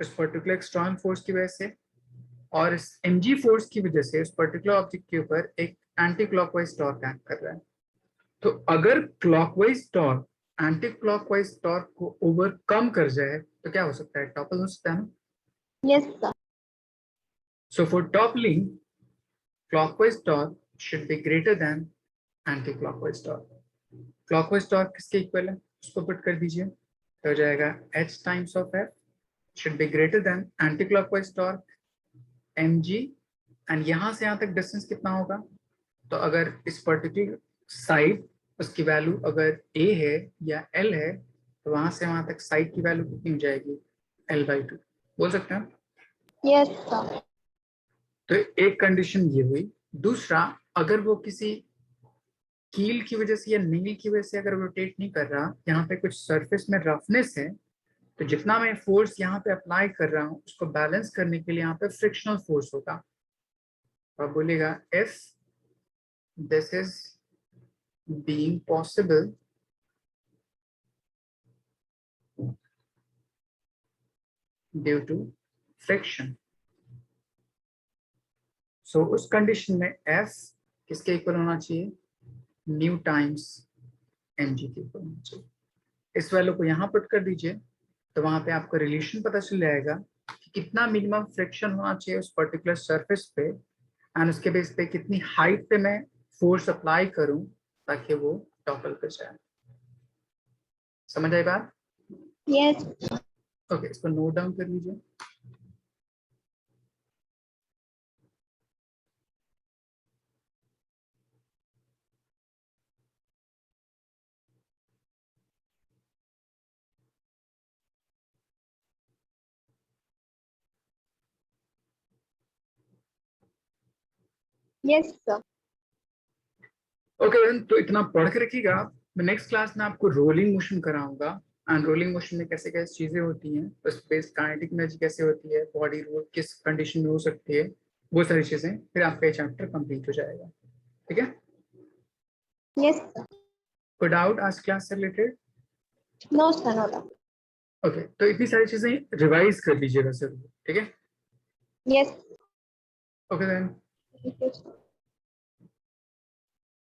इस पर्टिकुलर एक्सटर्नल फोर्स की वजह से, और इस mg फोर्स की वजह से इस पर्टिकुलर ऑब्जेक्ट के ऊपर एक एंटी क्लॉकवाइज टॉर्क एक्ट कर रहा है, तो अगर clockwise torque anti clockwise torque को ओवरकम कर जाए तो क्या हो सकता है, टॉपल हो सकता है ना। Yes sir. So for toppling, clockwise torque should be greater than anti clockwise torque. Clockwise torque किसके इक्वल है, उसको पुट कर दीजिए, तो हो जाएगा h times of f should be greater than anti clockwise torque mg, and यहां से यहां तक डिस्टेंस कितना होगा, तो अगर इस पर्टिकुलर साइड उसकी वैल्यू अगर a है या l है, तो वहां से वहां तक साइड की वैल्यू कितनी हो जाएगी, l/2 बोल सकते हैं। Yes sir. तो एक कंडीशन ये हुई। दूसरा, अगर वो किसी कील की वजह से या नील की वजह से अगर रोटेट नहीं कर रहा, यहाँ पे कुछ सरफेस में रफनेस है, तो जितना मैं फोर्स यहाँ पे अप्लाई कर रहा हूँ उसको बैलेंस करने के लिए यहाँ पे फ्रिक्शनल फोर्स होगा। तो आप बोलेगा if this is being possible due to friction, so उस कंडीशन में F किसके इक्वल होना चाहिए, न्यू टाइम्स mg के इक्वल होना चाहिए। इस वैल्यू को यहाँ पुट कर दीजिए, तो वहां पे आपको रिलेशन पता चल जाएगा कि कितना मिनिमम फ्रिक्शन होना चाहिए उस पर्टिकुलर सरफेस पे, एंड उसके बेस पे कितनी हाइट पे मैं फोर्स अप्लाई करूं ताकि वो टॉपल कर जाए। समझ आई बात। यस। ओके, इसको नोट डाउन कर लीजिए। Yes sir. ओके, तो इतना पढ़ के रखिएगा। मैं नेक्स्ट क्लास में आपको रोलिंग मोशन कराऊंगा, एंड रोलिंग मोशन में कैसे कैसे चीजें होती हैं, उस बेस काइनेटिक एनर्जी कैसे होती है, बॉडी रोल किस कंडीशन में हो सकती है, वो सारी चीजें, फिर आपका ये चैप्टर कंप्लीट हो जाएगा। ठीक है, यस सर। कोई डाउट आज क्लास से related. No sir, no doubt. Okay, तो इतनी सारी चीजें रिवाइज कर लीजिएगा जरूर। ठीक है, yes. Okay then. Thank you sir.